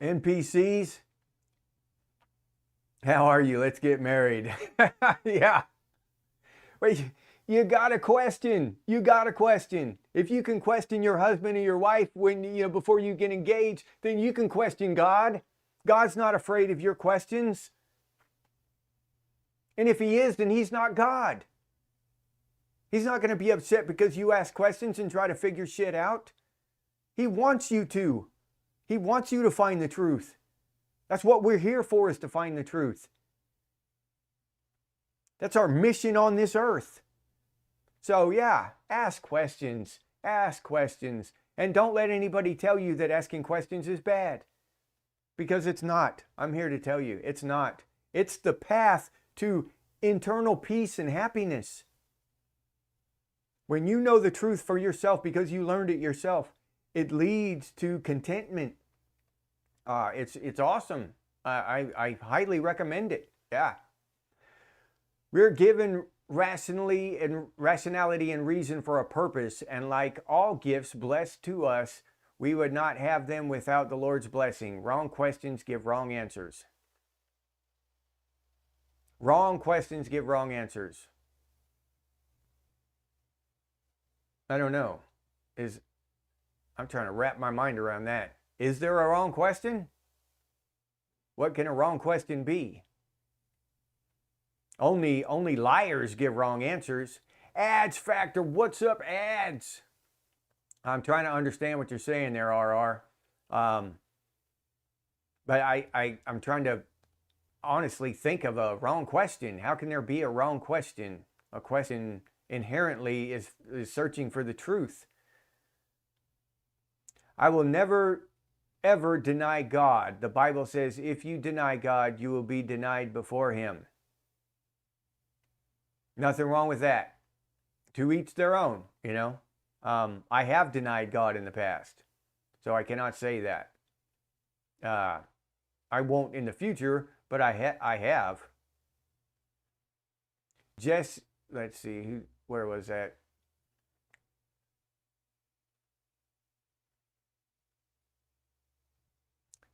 NPCs, how are you? Let's get married. Yeah. Wait, you got a question. You got a question. If you can question your husband or your wife before you get engaged, then you can question God. God's not afraid of your questions. And if he is, then he's not God. He's not going to be upset because you ask questions and try to figure shit out. He wants you to. He wants you to find the truth. That's what we're here for, is to find the truth. That's our mission on this earth. So yeah, ask questions. Ask questions. And don't let anybody tell you that asking questions is bad. Because it's not. I'm here to tell you, it's not. It's the path to internal peace and happiness. When you know the truth for yourself because you learned it yourself, it leads to contentment. It's awesome. I highly recommend it. Yeah. We're given rationality and reason for a purpose, and like all gifts blessed to us, we would not have them without the Lord's blessing. Wrong questions give wrong answers. Wrong questions give wrong answers. I don't know. I'm trying to wrap my mind around that. Is there a wrong question? What can a wrong question be? Only liars give wrong answers. Ads factor, what's up, ads? I'm trying to understand what you're saying there, RR. But I'm trying to honestly think of a wrong question. How can there be a wrong question? A question inherently is searching for the truth. I will never, ever deny God. The Bible says, if you deny God, you will be denied before him. Nothing wrong with that. To each their own, you know. I have denied God in the past, so I cannot say that. I won't in the future, but I have. Let's see, where was that?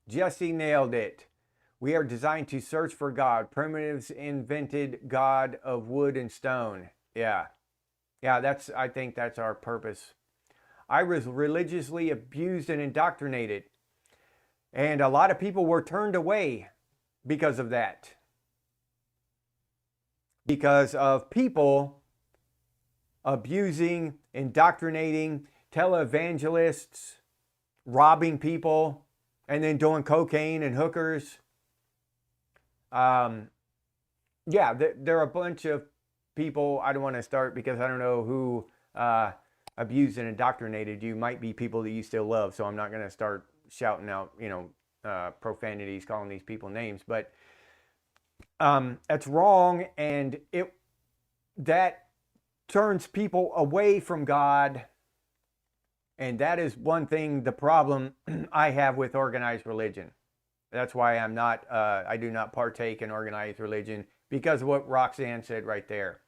Jesse nailed it. We are designed to search for God. Primitives invented God of wood and stone. Yeah. Yeah, I think that's our purpose. I was religiously abused and indoctrinated. And a lot of people were turned away because of that. Because of people abusing, indoctrinating, televangelists, robbing people, and then doing cocaine and hookers. Yeah, there are a bunch of people. I don't want to start because I don't know who abused and indoctrinated you. Might be people that you still love, so I'm not going to start shouting out, profanities, calling these people names. But that's wrong, and that turns people away from God. And that is one thing, the problem I have with organized religion. That's why I do not partake in organized religion, because of what Roxanne said right there.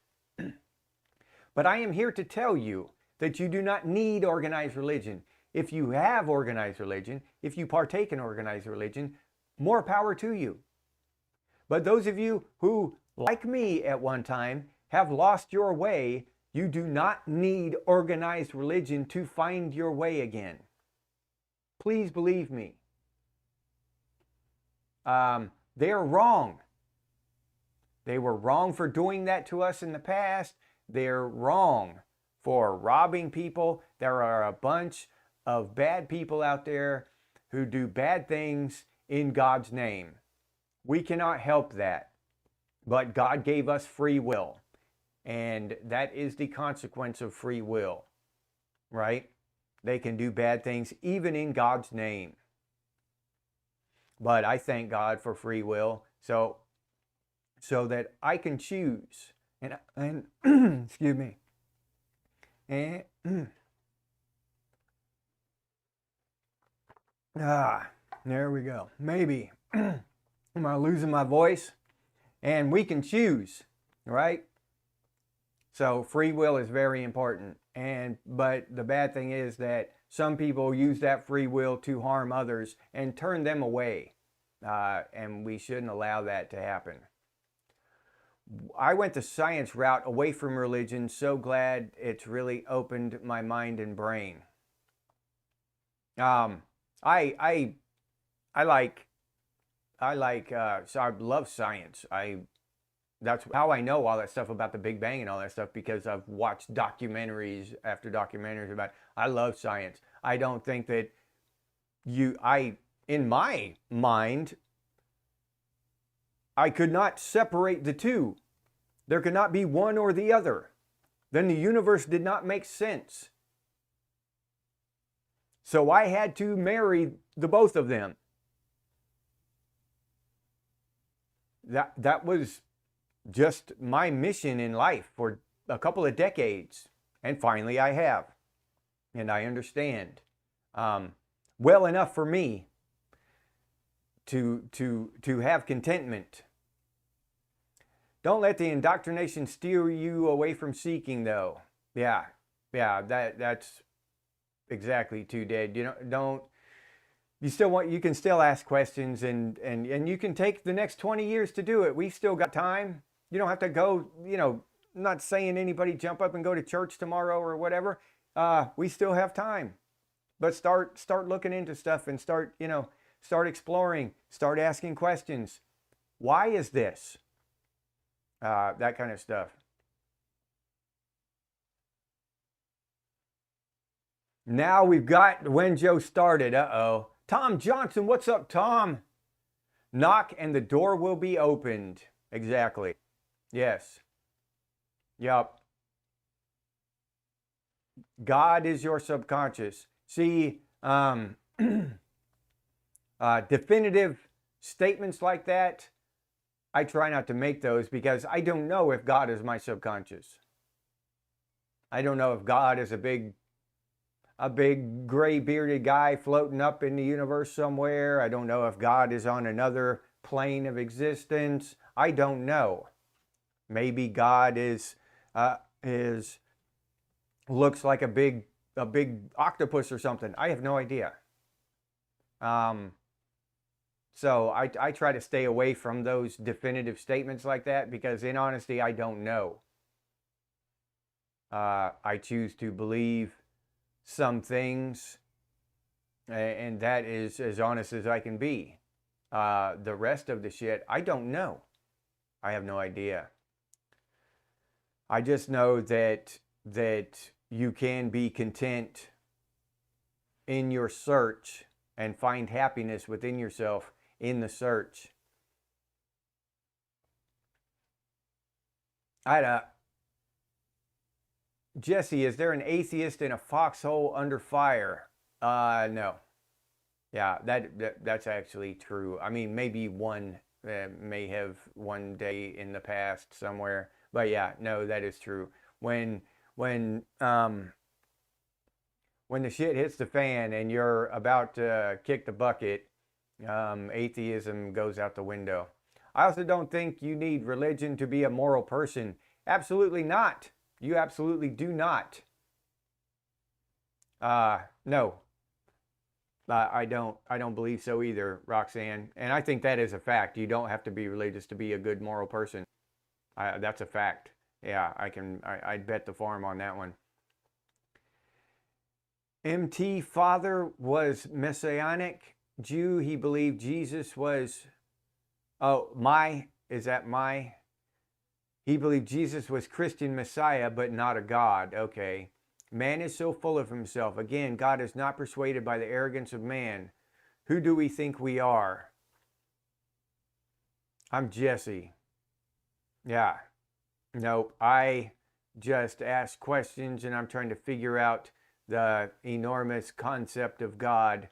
But I am here to tell you that you do not need organized religion. If you have organized religion, if you partake in organized religion, more power to you. But those of you who, like me at one time, have lost your way, you do not need organized religion to find your way again. Please believe me. They are wrong. They were wrong for doing that to us in the past. They're wrong for robbing people. There are a bunch of bad people out there who do bad things in God's name. We cannot help that. But God gave us free will. And that is the consequence of free will, right? They can do bad things even in God's name. But I thank God for free will, so that I can choose. And excuse me. And there we go. Maybe am I losing my voice? And we can choose, right? So free will is very important. But the bad thing is that some people use that free will to harm others and turn them away. And we shouldn't allow that to happen. I went the science route away from religion. So glad it's really opened my mind and brain. I love science. That's how I know all that stuff about the Big Bang and all that stuff, because I've watched documentaries after documentaries about it. I love science. I don't think that in my mind, I could not separate the two. There could not be one or the other. Then the universe did not make sense. So I had to marry the both of them. That was just my mission in life for a couple of decades. And finally I have. And I understand well enough for me to have contentment. Don't let the indoctrination steer you away from seeking, though. Yeah, that's exactly too dead. You can still ask questions, and you can take the next 20 years to do it. We still got time. You don't have to go, I'm not saying anybody jump up and go to church tomorrow or whatever. We still have time. But start looking into stuff and start exploring, start asking questions. Why is this? That kind of stuff. Now we've got when Joe started. Uh-oh. Tom Johnson, what's up, Tom? Knock and the door will be opened. Exactly. Yes. Yup. God is your subconscious. See, definitive statements like that, I try not to make those because I don't know if God is my subconscious. I don't know if God is a big gray bearded guy floating up in the universe somewhere. I don't know if God is on another plane of existence. I don't know. Maybe God looks like a big octopus or something. I have no idea. So I try to stay away from those definitive statements like that because, in honesty, I don't know. I choose to believe some things, and that is as honest as I can be. The rest of the shit, I don't know. I have no idea. I just know that you can be content in your search and find happiness within yourself in the search. Jesse, is there an atheist in a foxhole under fire? No. Yeah, that's actually true. I mean, maybe one may have one day in the past somewhere, but yeah, no, that is true. When the shit hits the fan and you're about to kick the bucket, atheism goes out the window. I also don't think you need religion to be a moral person. Absolutely not. You absolutely do not. No. I don't believe so either, Roxanne. And I think that is a fact. You don't have to be religious to be a good moral person. That's a fact. Yeah, I'd bet the farm on that one. MT father was Messianic Jew. He believed Jesus was, he believed Jesus was Christian Messiah, but not a God. Okay. Man is so full of himself. Again, God is not persuaded by the arrogance of man. Who do we think we are? I'm Jesse. Yeah. Nope. I just ask questions and I'm trying to figure out the enormous concept of God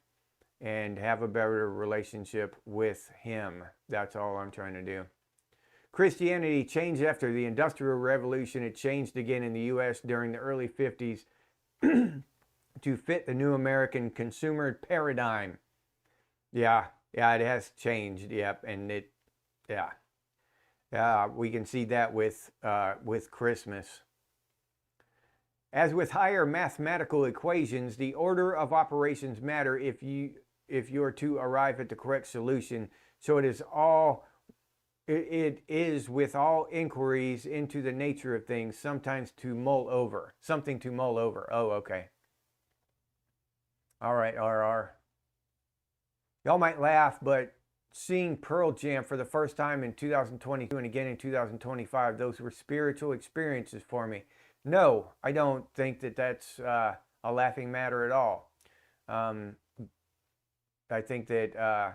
and have a better relationship with Him. That's all I'm trying to do. Christianity changed after the Industrial Revolution. It changed again in the U.S. during the early 50s to fit the new American consumer paradigm. Yeah, it has changed. Yep, and we can see that with Christmas. As with higher mathematical equations, the order of operations matter if you are to arrive at the correct solution. So it is with all inquiries into the nature of things, something to mull over. Oh, okay. All right, RR. Y'all might laugh, but seeing Pearl Jam for the first time in 2022 and again in 2025, those were spiritual experiences for me. No, I don't think that that's a laughing matter at all. I think that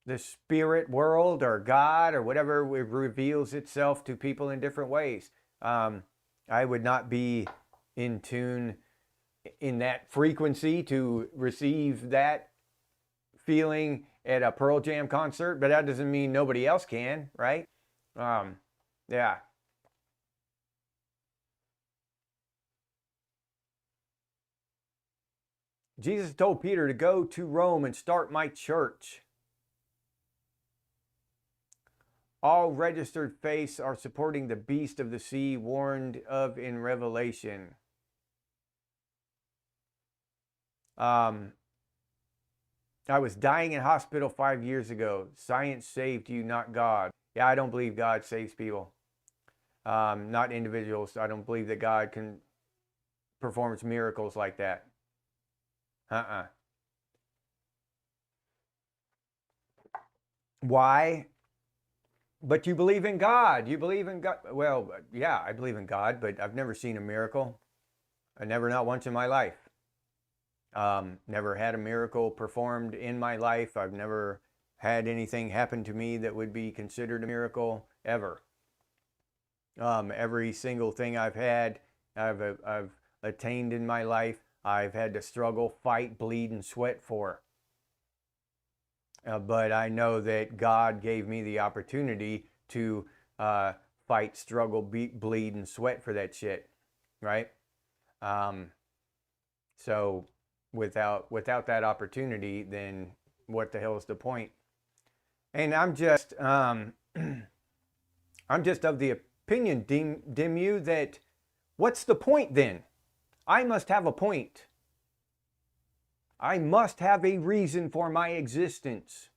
the spirit world or God or whatever reveals itself to people in different ways. I would not be in tune in that frequency to receive that feeling at a Pearl Jam concert, but that doesn't mean nobody else can, right? Yeah. Jesus told Peter to go to Rome and start my church. All registered faiths are supporting the beast of the sea warned of in Revelation. I was dying in hospital 5 years ago. Science saved you, not God. Yeah, I don't believe God saves people. Not individuals. I don't believe that God performs miracles like that. Why? But you believe in God. You believe in God. Well, yeah, I believe in God, but I've never seen a miracle. Not once in my life. Never had a miracle performed in my life. I've never had anything happen to me that would be considered a miracle ever. Every single thing I've attained in my life, I've had to struggle, fight, bleed, and sweat for. But I know that God gave me the opportunity to fight, struggle, bleed, and sweat for that shit, right? So without that opportunity, then what the hell is the point? And I'm just of the opinion, Dimu, that what's the point then? I must have a point. I must have a reason for my existence.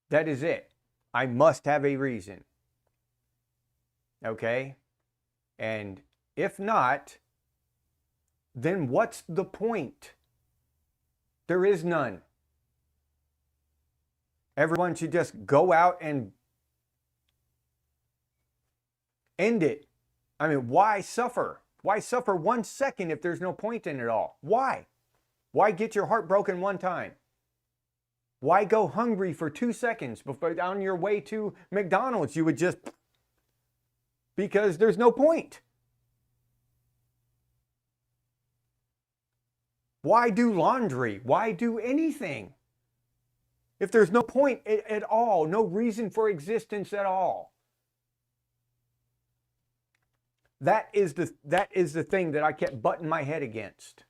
That is it. I must have a reason. Okay? And if not, then what's the point? There is none. Everyone should just go out and end it. I mean, why suffer? Why suffer 1 second if there's no point in it all? Why? Why get your heart broken one time? Why go hungry for 2 seconds before on your way to McDonald's? You would just, because there's no point. Why do laundry? Why do anything? If there's no point at all, no reason for existence at all. That is the thing that I kept butting my head against.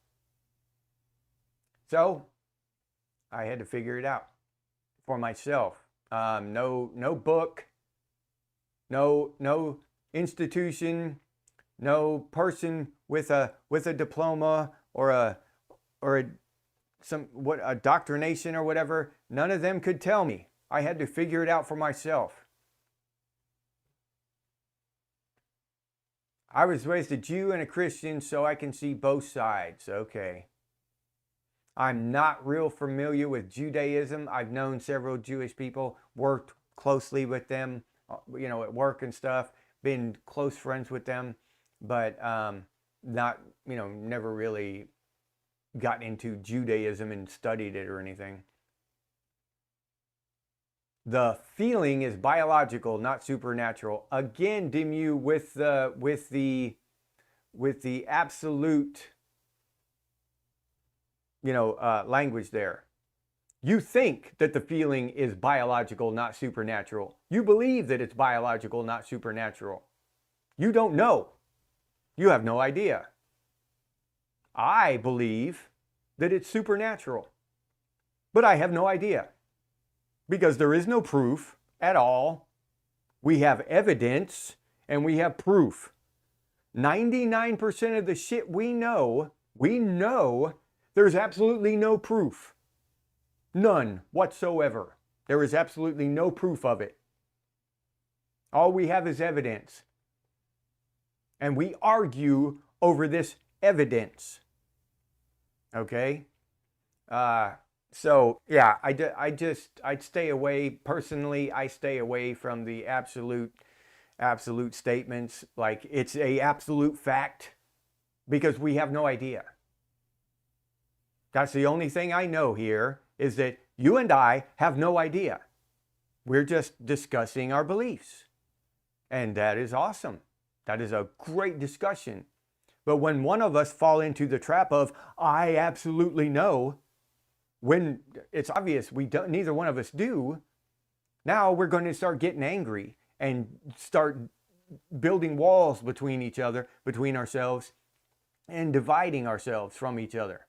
So I had to figure it out for myself. No book, no institution, no person with a diploma or a doctrination or whatever. None of them could tell me. I had to figure it out for myself. I was raised a Jew and a Christian, so I can see both sides. Okay. I'm not real familiar with Judaism. I've known several Jewish people, worked closely with them, at work and stuff, been close friends with them, but not, never really got into Judaism and studied it or anything. The feeling is biological, not supernatural. Again, Dimmu, with the absolute, language there. You think that the feeling is biological, not supernatural. You believe that it's biological, not supernatural. You don't know. You have no idea. I believe that it's supernatural, but I have no idea because there is no proof at all. We have evidence and we have proof. 99% of the shit we know there's absolutely no proof. None whatsoever. There is absolutely no proof of it. All we have is evidence. And we argue over this evidence. Okay? So, yeah, I'd stay away. Personally, I stay away from the absolute statements. Like, it's a absolute fact. Because we have no idea. That's the only thing I know here, is that you and I have no idea. We're just discussing our beliefs. And that is awesome. That is a great discussion. But when one of us fall into the trap of, I absolutely know, when it's obvious neither one of us do, now we're going to start getting angry and start building walls between each other, between ourselves, and dividing ourselves from each other.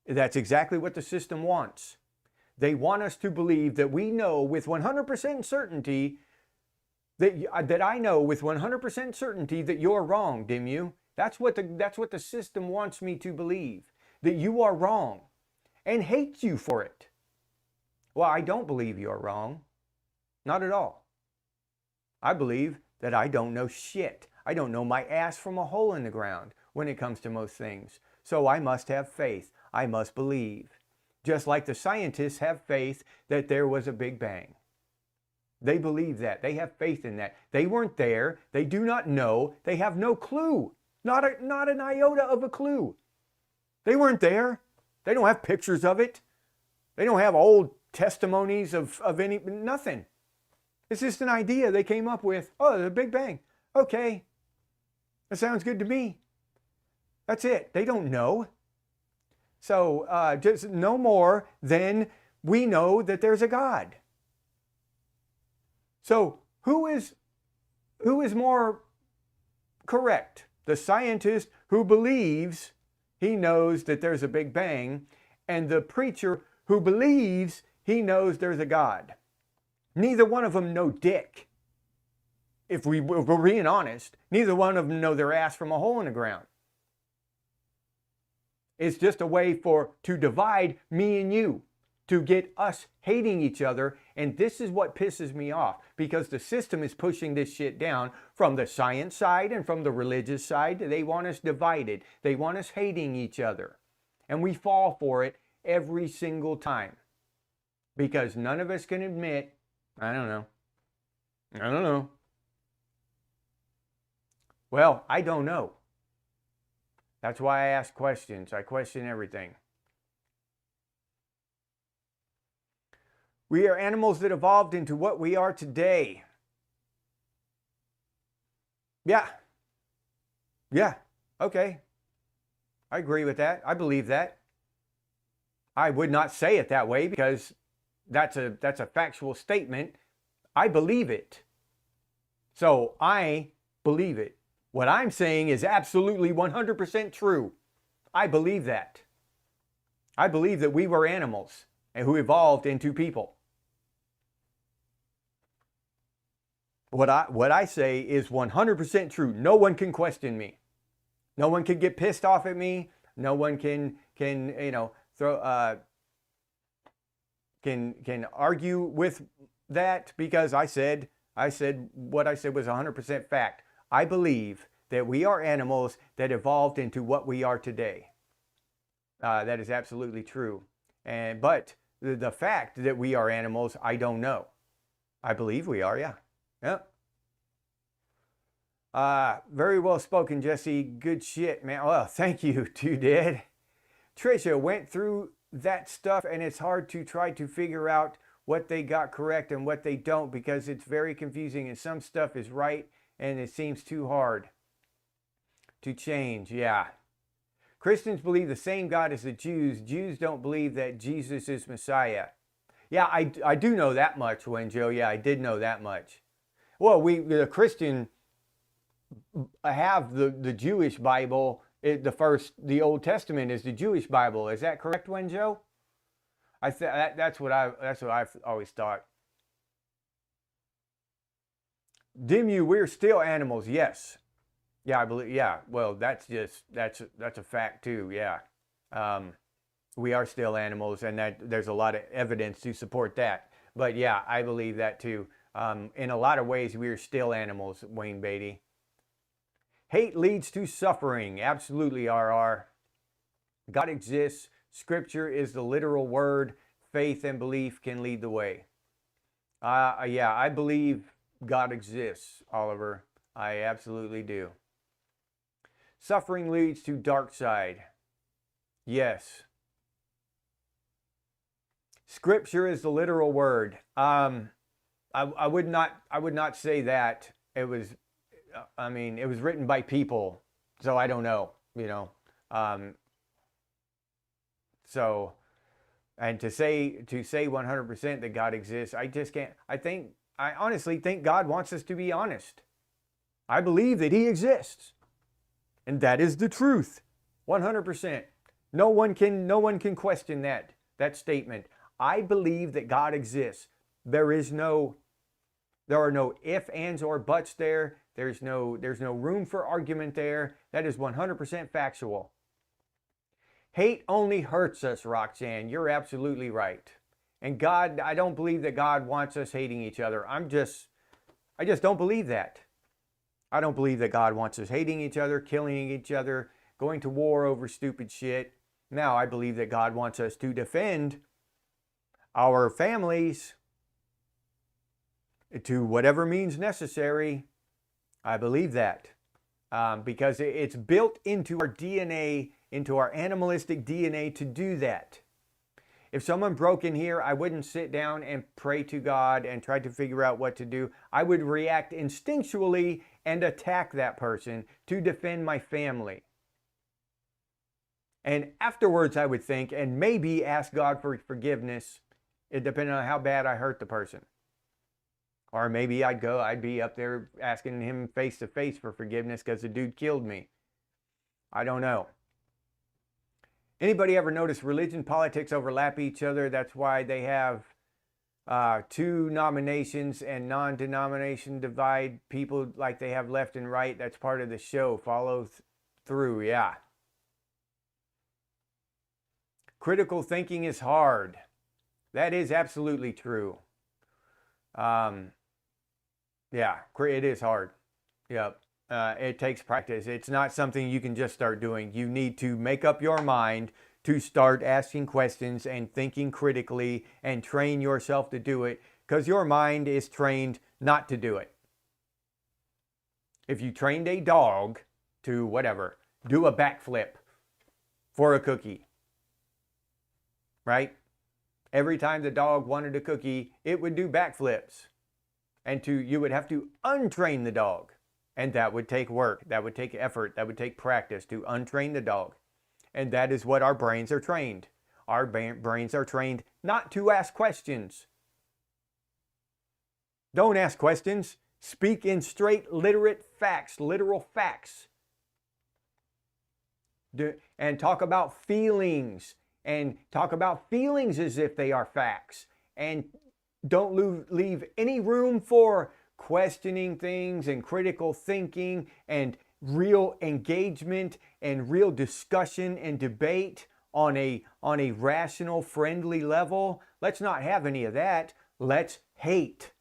That's exactly what the system wants. They want us to believe that we know with 100% certainty that I know with 100% certainty that you're wrong, Dimmu. That's what the system wants me to believe, that you are wrong, and hates you for it. Well, I don't believe you're wrong. Not at all. I believe that I don't know shit. I don't know my ass from a hole in the ground when it comes to most things. So I must have faith. I must believe. Just like the scientists have faith that there was a Big Bang. They believe that. They have faith in that. They weren't there. They do not know. They have no clue. Not an iota of a clue. They weren't there. They don't have pictures of it. They don't have old testimonies of nothing. It's just an idea they came up with. Oh, the Big Bang. Okay. That sounds good to me. That's it. They don't know. So just no more than we know that there's a God. So who is more correct? The scientist who believes he knows that there's a Big Bang, and the preacher who believes he knows there's a God. Neither one of them know dick. If we're being honest, neither one of them know their ass from a hole in the ground. It's just a way to divide me and you, to get us hating each other. And this is what pisses me off, because the system is pushing this shit down from the science side and from the religious side. They want us divided. They want us hating each other. And we fall for it every single time, because none of us can admit, I don't know. Well, I don't know. That's why I ask questions. I question everything. We are animals that evolved into what we are today. Yeah. Yeah. Okay. I agree with that. I believe that. I would not say it that way because that's a factual statement. I believe it. So I believe it. What I'm saying is absolutely 100% true. I believe that. I believe that we were animals and who evolved into people. What I say is 100% true. No one can question me. No one can get pissed off at me. No one can argue with that because I said what I said was 100% fact. I believe that we are animals that evolved into what we are today. That is absolutely true. But the fact that we are animals, I don't know. I believe we are, yeah. Yep. Very well spoken, Jesse. Good shit, man. Well, thank you, Dad. Tricia went through that stuff, and it's hard to try to figure out what they got correct and what they don't because it's very confusing, and some stuff is right, and it seems too hard to change. Yeah. Christians believe the same God as the Jews. Jews don't believe that Jesus is Messiah. Yeah, I do know that much, Wenjo. Yeah, I did know that much. Well, the Christian have the Jewish Bible. The Old Testament is the Jewish Bible. Is that correct, Wenjo? That's what I've always thought. Dimu, we're still animals. Yes. Yeah, I believe. Yeah. Well, that's a fact too. Yeah. We are still animals, and that there's a lot of evidence to support that. But yeah, I believe that too. In a lot of ways, we are still animals, Wayne Beatty. Hate leads to suffering. Absolutely, RR. God exists. Scripture is the literal word. Faith and belief can lead the way. Yeah, I believe God exists, Oliver. I absolutely do. Suffering leads to dark side. Yes. Scripture is the literal word. I would not say that. It was written by people, so I don't know, so, and to say 100% that God exists, I just can't. I honestly think God wants us to be honest. I believe that He exists, and that is the truth, 100%. No one can question that statement. I believe that God exists. There are no ifs, ands, or buts there. There's no room for argument there. That is 100% factual. Hate only hurts us, Roxanne. You're absolutely right. And God, I don't believe that God wants us hating each other. I just don't believe that. I don't believe that God wants us hating each other, killing each other, going to war over stupid shit. Now, I believe that God wants us to defend our families to whatever means necessary. I believe that because it's built into our DNA, into our animalistic DNA to do that. If someone broke in here, I wouldn't sit down and pray to God and try to figure out what to do. I would react instinctually and attack that person to defend my family. And afterwards, I would think and maybe ask God for forgiveness, depending on how bad I hurt the person. Or maybe I'd be up there asking him face to face for forgiveness because the dude killed me. I don't know. Anybody ever notice religion, politics overlap each other? That's why they have two nominations and non-denomination divide people like they have left and right. That's part of the show. Follow through, yeah. Critical thinking is hard. That is absolutely true. Yeah, it is hard. Yep. It takes practice. It's not something you can just start doing. You need to make up your mind to start asking questions and thinking critically and train yourself to do it because your mind is trained not to do it. If you trained a dog to whatever, do a backflip for a cookie, right? Every time the dog wanted a cookie, it would do backflips. And you would have to untrain the dog. And that would take work, that would take effort, that would take practice to untrain the dog. And that is what our brains are trained. Our brains are trained not to ask questions. Don't ask questions. Speak in straight, literate facts, literal facts. And talk about feelings. And talk about feelings as if they are facts. And don't leave any room for questioning things and critical thinking and real engagement and real discussion and debate on a rational, friendly level. Let's not have any of that. Let's hate.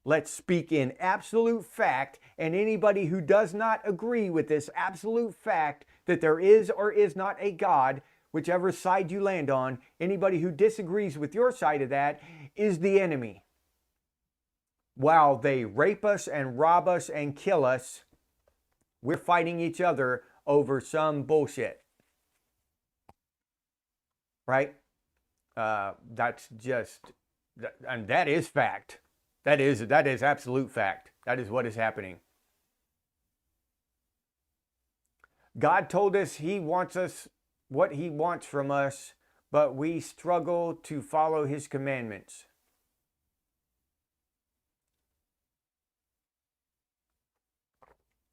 Let's speak in absolute fact, and anybody who does not agree with this absolute fact that there is or is not a God, whichever side you land on, anybody who disagrees with your side of that is the enemy. While they rape us and rob us and kill us, we're fighting each other over some bullshit. Right? That's just, and that is fact. That is absolute fact. That is what is happening. God told us He wants us what He wants from us, but we struggle to follow His commandments.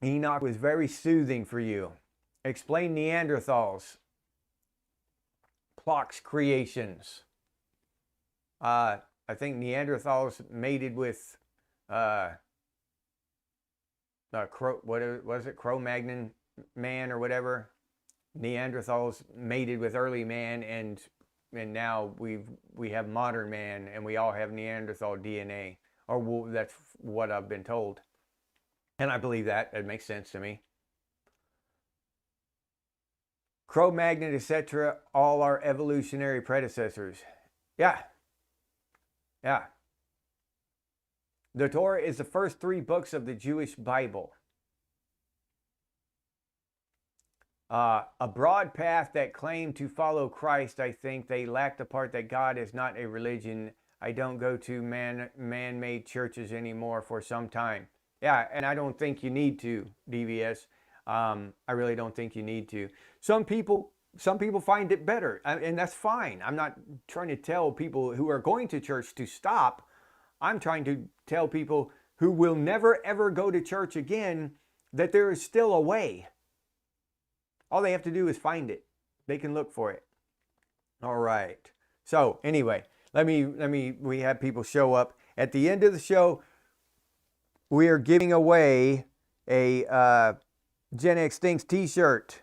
Enoch was very soothing for you. Explain Neanderthals. Plock's creations. I think Neanderthals mated with what was it, Cro-Magnon man or whatever. Neanderthals mated with early man, and now we have modern man, and we all have Neanderthal DNA, or that's what I've been told, and I believe that. It makes sense to me. Cro-Magnon, etc., all our evolutionary predecessors. Yeah. The Torah is the first 3 books of the Jewish Bible. A broad path that claim to follow Christ, I think they lack the part that God is not a religion. I don't go to man-made churches anymore for some time. Yeah, and I don't think you need to, DVS. I really don't think you need to. Some people find it better, and that's fine. I'm not trying to tell people who are going to church to stop. I'm trying to tell people who will never ever go to church again that there is still a way. All they have to do is find it. They can look for it. All right. So anyway, we have people show up. At the end of the show, we are giving away a Gen X Thinks t-shirt.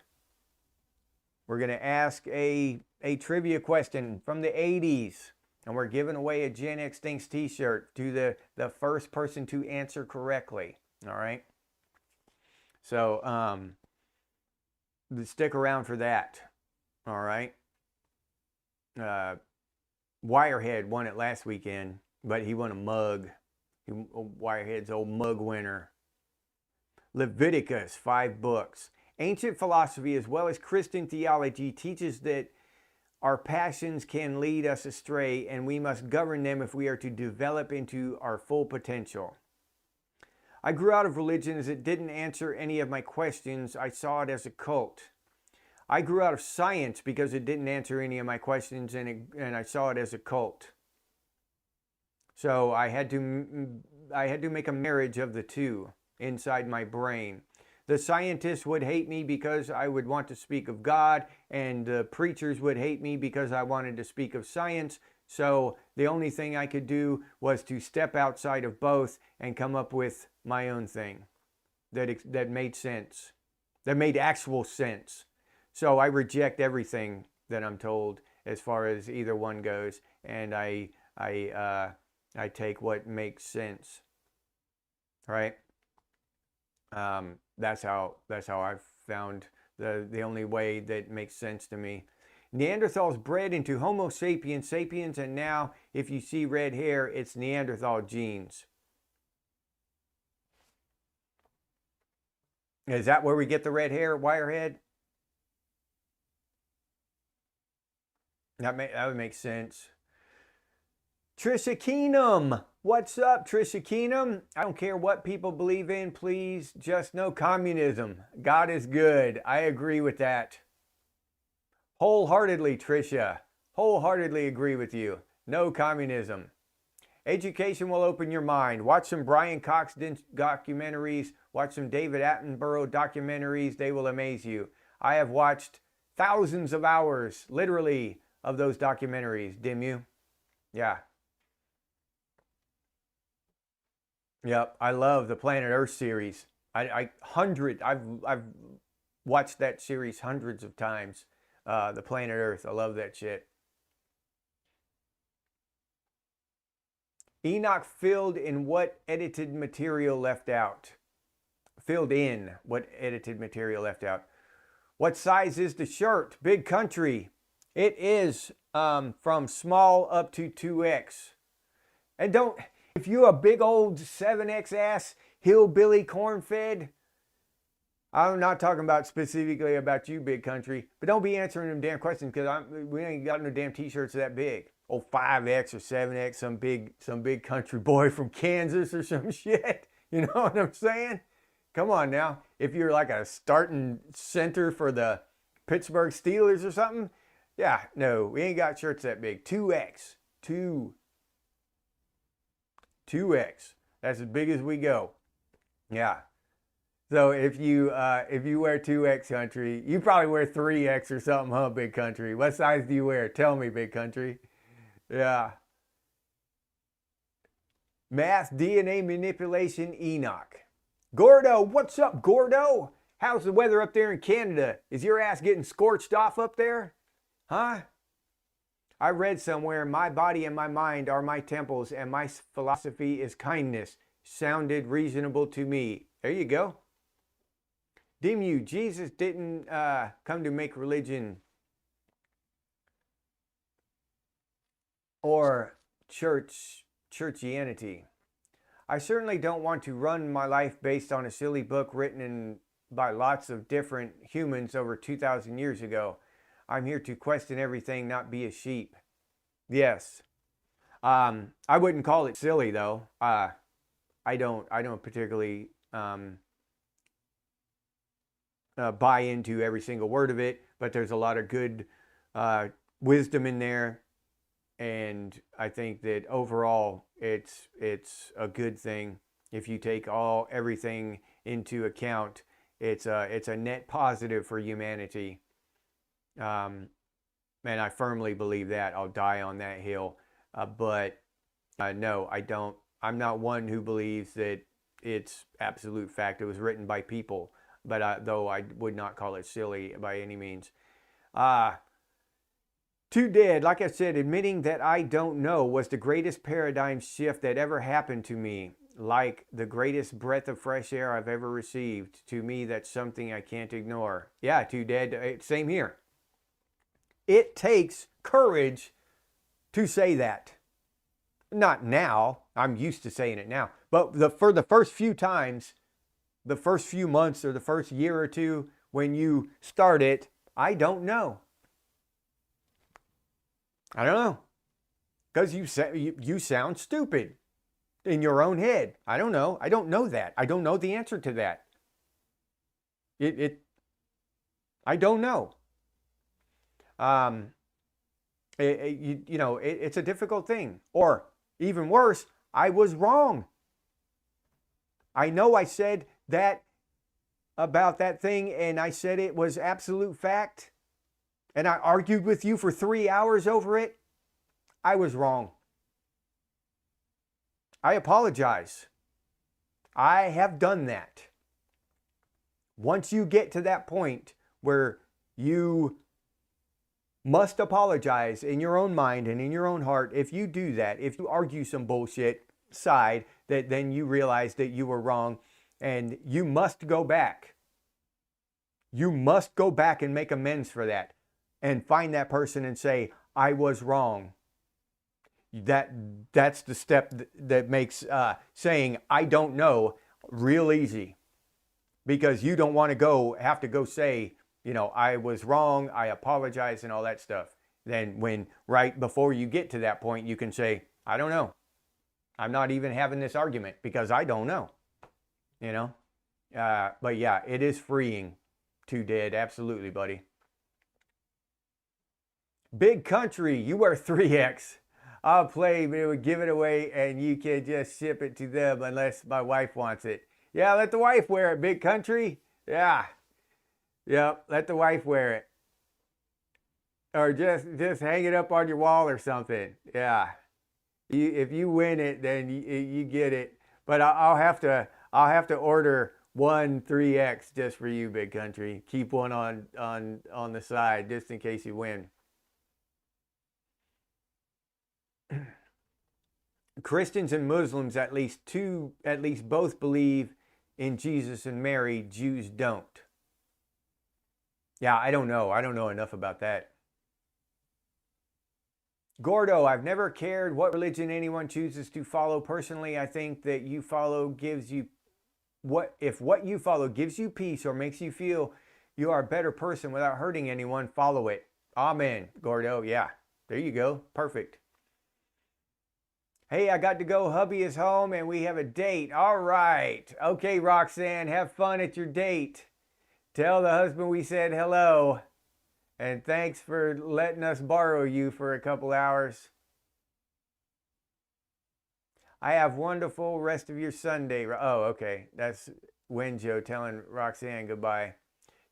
We're going to ask a trivia question from the 80s. And we're giving away a Gen X Thinks t-shirt to the first person to answer correctly. All right. So stick around for that. All right. Wirehead won it last weekend, but he won a mug. Wirehead's old mug winner. Leviticus, 5 books. Ancient philosophy as well as Christian theology teaches that our passions can lead us astray, and we must govern them if we are to develop into our full potential. I grew out of religion as it didn't answer any of my questions. I saw it as a cult. I grew out of science because it didn't answer any of my questions, and I saw it as a cult. So I had to make a marriage of the two inside my brain. The scientists would hate me because I would want to speak of God, and the preachers would hate me because I wanted to speak of science. So the only thing I could do was to step outside of both and come up with my own thing that made sense, that made actual sense. So I reject everything that I'm told as far as either one goes, and I take what makes sense. Right? That's how I've found the only way that makes sense to me. Neanderthals bred into Homo sapiens, and now if you see red hair, it's Neanderthal genes. Is that where we get the red hair, Wirehead? That would make sense. Trisha Keenum. What's up, Trisha Keenum? I don't care what people believe in, please just no communism. God is good. I agree with that. Wholeheartedly, Trisha. Wholeheartedly agree with you. No communism. Education will open your mind. Watch some Brian Cox documentaries. Watch some David Attenborough documentaries. They will amaze you. I have watched thousands of hours, literally, of those documentaries. Dim you? Yeah. Yep. I love the Planet Earth series. I've watched that series hundreds of times. The Planet Earth. I love that shit. Enoch filled in what edited material left out. Filled in what edited material left out. What size is the shirt? Big country. It is from small up to 2X. And don't, if you're a big old 7X ass hillbilly corn-fed, I'm not talking about specifically about you, big country, but don't be answering them damn questions because we ain't got no damn t-shirts that big. Oh, 5X or 7X, some big country boy from Kansas or some shit. You know what I'm saying? Come on now. If you're like a starting center for the Pittsburgh Steelers or something, yeah, no, we ain't got shirts that big. 2X. 2X. That's as big as we go. Yeah. So if you wear 2X, country, you probably wear 3X or something, huh, big country? What size do you wear? Tell me, big country. Yeah. Mass DNA manipulation, Enoch. Gordo, what's up, Gordo? How's the weather up there in Canada? Is your ass getting scorched off up there? Huh? I read somewhere, my body and my mind are my temples and my philosophy is kindness. Sounded reasonable to me. There you go. Dimu, Jesus didn't come to make religion or churchianity. I certainly don't want to run my life based on a silly book written by lots of different humans over 2,000 years ago. I'm here to question everything, not be a sheep. Yes. I wouldn't call it silly though. I don't particularly buy into every single word of it, but there's a lot of good wisdom in there, and I think that overall it's a good thing if you take everything into account. It's a net positive for humanity, and I firmly believe that. I'll die on that hill, but no, I don't. I'm not one who believes that it's absolute fact. It was written by people. But though I would not call it silly by any means. Too dead, like I said, admitting that I don't know was the greatest paradigm shift that ever happened to me. Like the greatest breath of fresh air I've ever received. To me, that's something I can't ignore. Yeah, too dead, same here. It takes courage to say that. Not now, I'm used to saying it now. But for the first few times, the first few months or the first year or two when you start it, I don't know. I don't know. Because you sound stupid in your own head. I don't know. I don't know that. I don't know the answer to that. I don't know. It's a difficult thing. Or even worse, I was wrong. I know I said that about that thing and I said it was absolute fact and I argued with you for 3 hours over it. I was wrong. I apologize. I have done that. Once you get to that point where you must apologize in your own mind and in your own heart, if you do that, if you argue some bullshit side, that then you realize that you were wrong. And you must go back. You must go back and make amends for that. And find that person and say, I was wrong. That's the step that makes saying, I don't know, real easy. Because you don't want to have to go say, I was wrong, I apologize and all that stuff. Then right before you get to that point, you can say, I don't know. I'm not even having this argument because I don't know. You know? But yeah, it is freeing to dead. Absolutely, buddy. Big Country, you wear 3X. I'll play, but it would give it away and you can just ship it to them unless my wife wants it. Yeah, let the wife wear it, Big Country. Yeah. Yep, let the wife wear it. Or just hang it up on your wall or something. Yeah. If you win it, then you get it. But I'll have to order one 3X just for you, Big Country. Keep one on the side just in case you win. Christians and Muslims, at least both believe in Jesus and Mary. Jews don't. Yeah, I don't know. I don't know enough about that. Gordo, I've never cared what religion anyone chooses to follow. Personally, I think that you follow gives you if what you follow gives you peace or makes you feel you are a better person without hurting anyone, follow it. Amen, Gordo. Yeah, there you go. Perfect. Hey, I got to go. Hubby is home and we have a date. All right. Okay, Roxanne, have fun at your date. Tell the husband we said hello. And thanks for letting us borrow you for a couple hours. I have wonderful rest of your Sunday. Oh, okay. That's Wenjo telling Roxanne goodbye.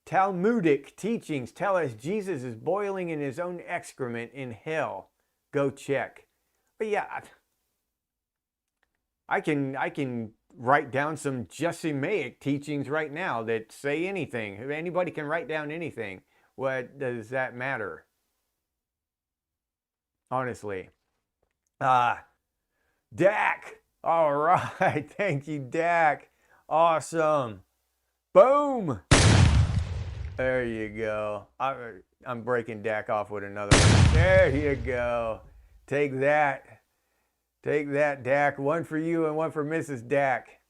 Talmudic teachings tell us Jesus is boiling in his own excrement in hell. Go check. But yeah, I can write down some Jusimaic teachings right now that say anything. If anybody can write down anything, what does that matter? Honestly. Dak. All right. Thank you, Dak. Awesome. Boom. There you go. I'm breaking Dak off with another one. There you go. Take that. Take that, Dak. One for you and one for Mrs. Dak.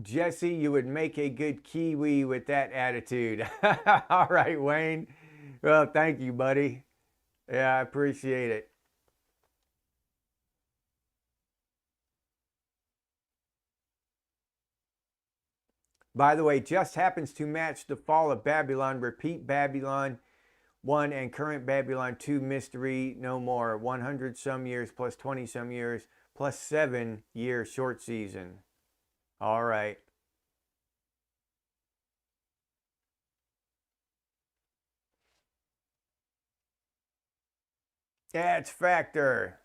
Jesse, you would make a good Kiwi with that attitude. All right, Wayne. Well, thank you, buddy. Yeah, I appreciate it. By the way, just happens to match the fall of Babylon. Repeat Babylon 1 and current Babylon 2 mystery no more. 100 some years plus 20 some years plus 7 year short season. All right. That's Factor.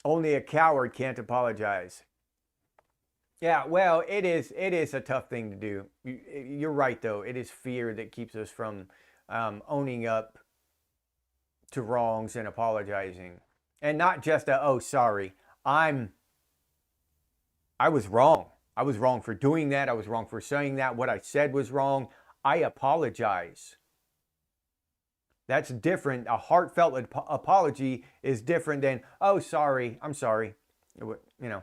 Only a coward can't apologize. Yeah, well, it is a tough thing to do. You're right, though. It is fear that keeps us from owning up to wrongs and apologizing. And not just oh, sorry. I was wrong. I was wrong for doing that. I was wrong for saying that. What I said was wrong. I apologize. That's different. A heartfelt apology is different than, oh, sorry. I'm sorry. You know.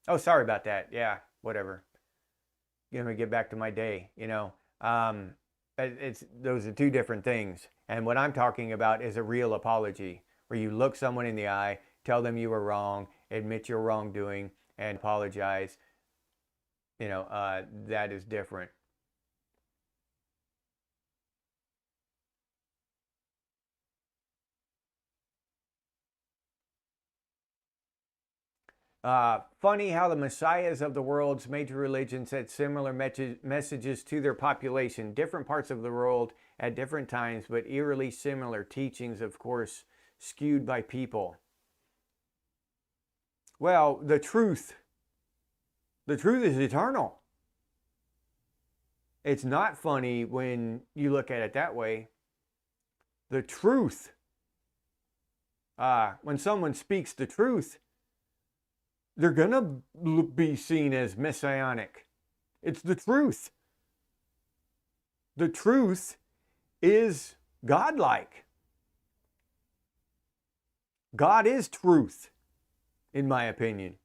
Oh, sorry about that. Yeah, whatever. Let me get back to my day. You know, those are two different things. And what I'm talking about is a real apology, where you look someone in the eye, tell them you were wrong, admit your wrongdoing, and apologize. You know, that is different. Funny how the messiahs of the world's major religions had similar messages to their population, different parts of the world at different times, but eerily similar teachings, of course, skewed by people. Well, the truth is eternal. It's not funny when you look at it that way. The truth, when someone speaks the truth, they're going to be seen as messianic. It's the truth. The truth is godlike. God is truth, in my opinion.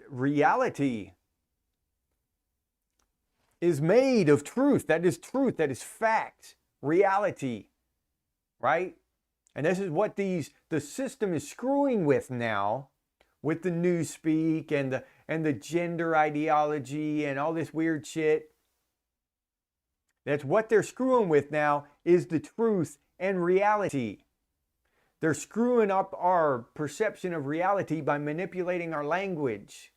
reality is made of truth. That is truth. That is fact. Reality. Right? And this is what the system is screwing with now, with the newspeak and the gender ideology and all this weird shit. That's what they're screwing with now, is the truth and reality. They're screwing up our perception of reality by manipulating our language.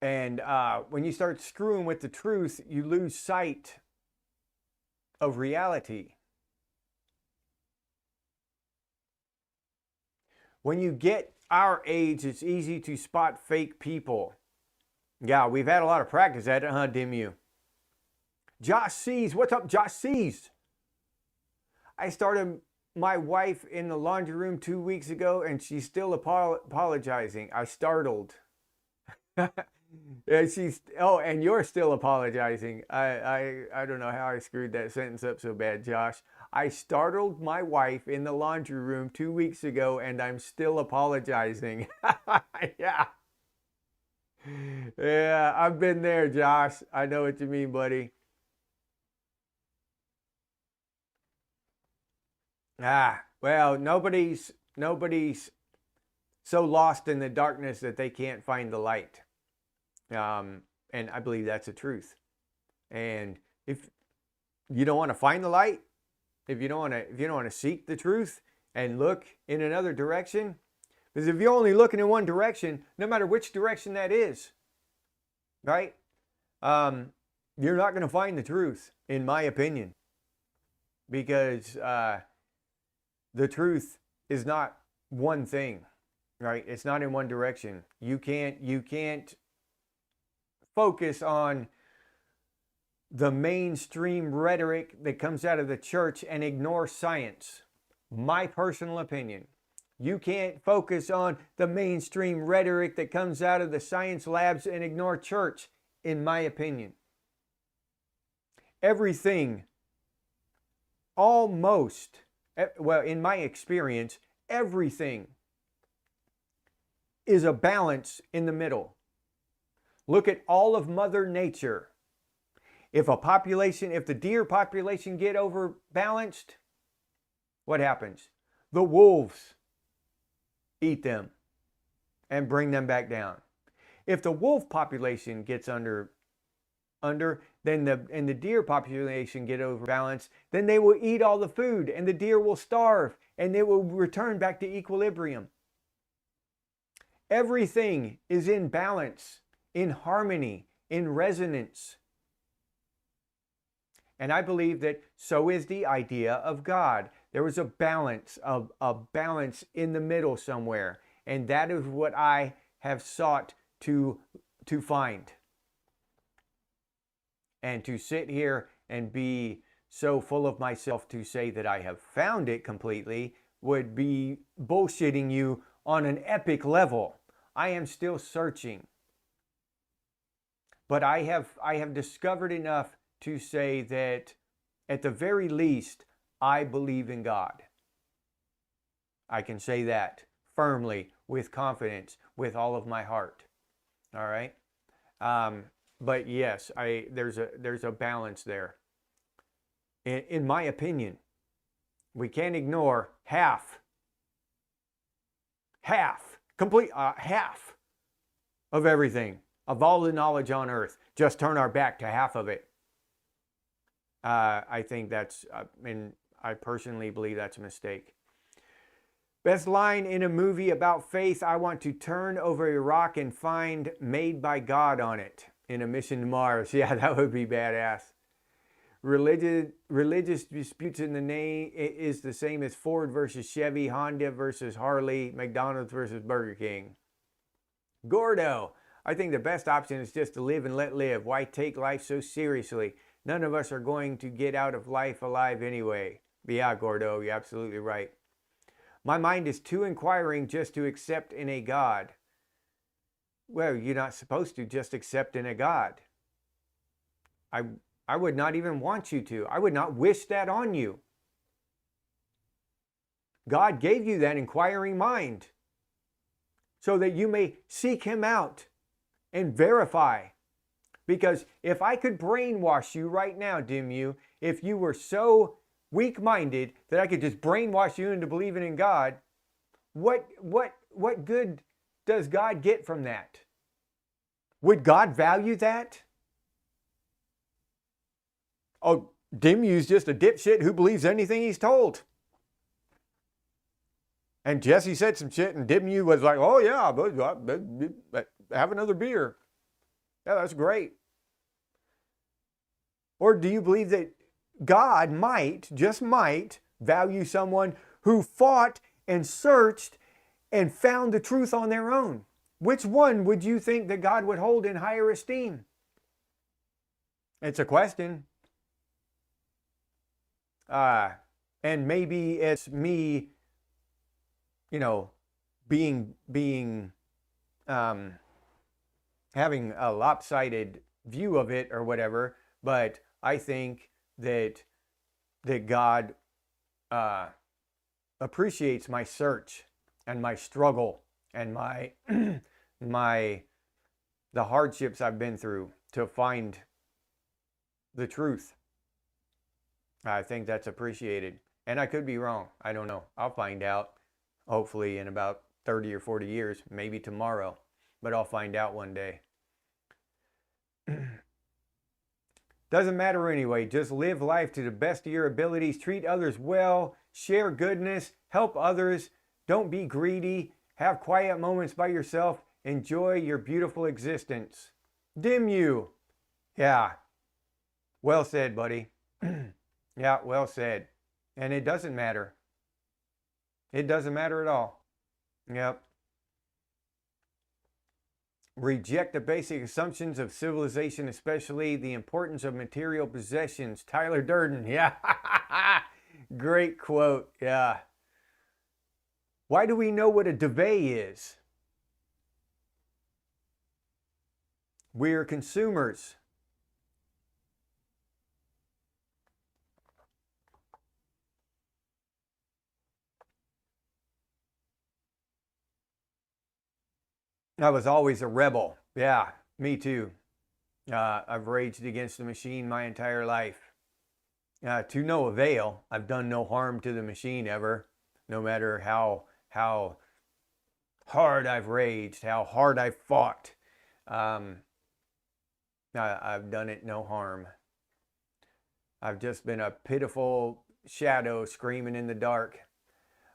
And when you start screwing with the truth, you lose sight of reality. When you get our age, it's easy to spot fake people. Yeah, we've had a lot of practice at it, huh, Dimu? Josh Sees, what's up, Josh Sees? I started my wife in the laundry room 2 weeks ago, and she's still apologizing. I startled. Yeah, and you're still apologizing. I don't know how I screwed that sentence up so bad, Josh. I startled my wife in the laundry room 2 weeks ago, and I'm still apologizing. Yeah. Yeah, I've been there, Josh. I know what you mean, buddy. Well, nobody's so lost in the darkness that they can't find the light. And I believe that's the truth. And if you don't want to find the light, if you don't want to seek the truth and look in another direction, because if you're only looking in one direction, no matter which direction that is, right? You're not going to find the truth, in my opinion, because the truth is not one thing, right? It's not in one direction. You can't focus on the mainstream rhetoric that comes out of the church and ignore science. My personal opinion. You can't focus on the mainstream rhetoric that comes out of the science labs and ignore church, in my opinion. Everything, almost, well, in my experience, everything is a balance in the middle. Look at all of Mother Nature. If the deer population get overbalanced, what happens? The wolves eat them and bring them back down. If the wolf population gets under, then the deer population get overbalanced, then they will eat all the food and the deer will starve and it will return back to equilibrium. Everything is in balance, in harmony, in resonance. And I believe that so is the idea of God. There was a balance in the middle somewhere. And that is what I have sought to find. And to sit here and be so full of myself to say that I have found it completely would be bullshitting you on an epic level. I am still searching. But I have discovered enough to say that at the very least, I believe in God. I can say that firmly, with confidence, with all of my heart. All right? But yes, there's a balance there. In my opinion, we can't ignore half of everything, of all the knowledge on earth. Just turn our back to half of it. I think that's, and I personally believe that's a mistake. Best line in a movie about faith: I want to turn over a rock and find "Made by God" on it in a mission to Mars. Yeah, that would be badass. Religious disputes in the name is the same as Ford versus Chevy, Honda versus Harley, McDonald's versus Burger King. Gordo: I think the best option is just to live and let live. Why take life so seriously? None of us are going to get out of life alive anyway. Yeah, Gordo, you're absolutely right. My mind is too inquiring just to accept in a God. Well, you're not supposed to just accept in a God. I would not even want you to. I would not wish that on you. God gave you that inquiring mind so that you may seek him out and verify. Because if I could brainwash you right now, Dimmu, if you were so weak-minded that I could just brainwash you into believing in God, what good does God get from that? Would God value that? Oh, Dimmu's just a dipshit who believes anything he's told. And Jesse said some shit, and Dimmu was like, oh yeah, but have another beer. Yeah, that's great. Or do you believe that God might, just might, value someone who fought and searched and found the truth on their own? Which one would you think that God would hold in higher esteem? It's a question. And maybe it's me, having a lopsided view of it or whatever, but I think that God appreciates my search and my struggle and the hardships I've been through to find the truth. I think that's appreciated. And I could be wrong. I don't know. I'll find out hopefully in about 30 or 40 years, maybe tomorrow, but I'll find out one day. Doesn't matter anyway. Just live life to the best of your abilities. Treat others well. Share goodness. Help others. Don't be greedy. Have quiet moments by yourself. Enjoy your beautiful existence. Dimmu. Yeah. Well said, buddy. Yeah, well said. And it doesn't matter. It doesn't matter at all. Yep. Reject the basic assumptions of civilization, especially the importance of material possessions. Tyler Durden. Yeah. Great quote. Yeah. Why do we know what a duvet is? We're consumers. I was always a rebel. Yeah, me too. I've raged against the machine my entire life. To no avail. I've done no harm to the machine ever, no matter how hard I've raged, how hard I've fought. I've done it no harm. I've just been a pitiful shadow screaming in the dark,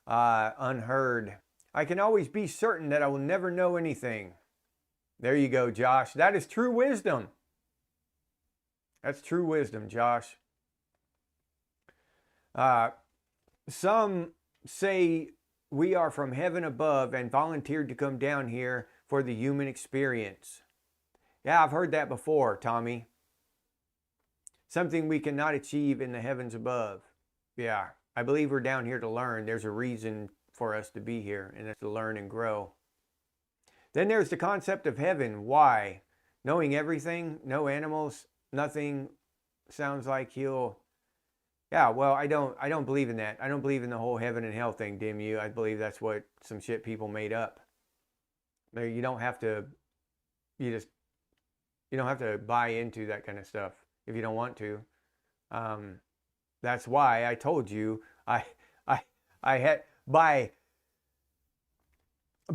unheard. I can always be certain that I will never know anything. There you go, Josh. That is true wisdom. That's true wisdom, Josh. Some say we are from heaven above and volunteered to come down here for the human experience. Yeah, I've heard that before, Tommy. Something we cannot achieve in the heavens above. Yeah, I believe we're down here to learn. There's a reason for us to be here, and it's to learn and grow. Then there's the concept of heaven. Why? Knowing everything, no animals, nothing. Sounds like he'll... Yeah, well, I don't believe in that. I don't believe in the whole heaven and hell thing, Dimmu. I believe that's what some shit people made up. You don't have to... You don't have to buy into that kind of stuff if you don't want to. That's why I told you I had... By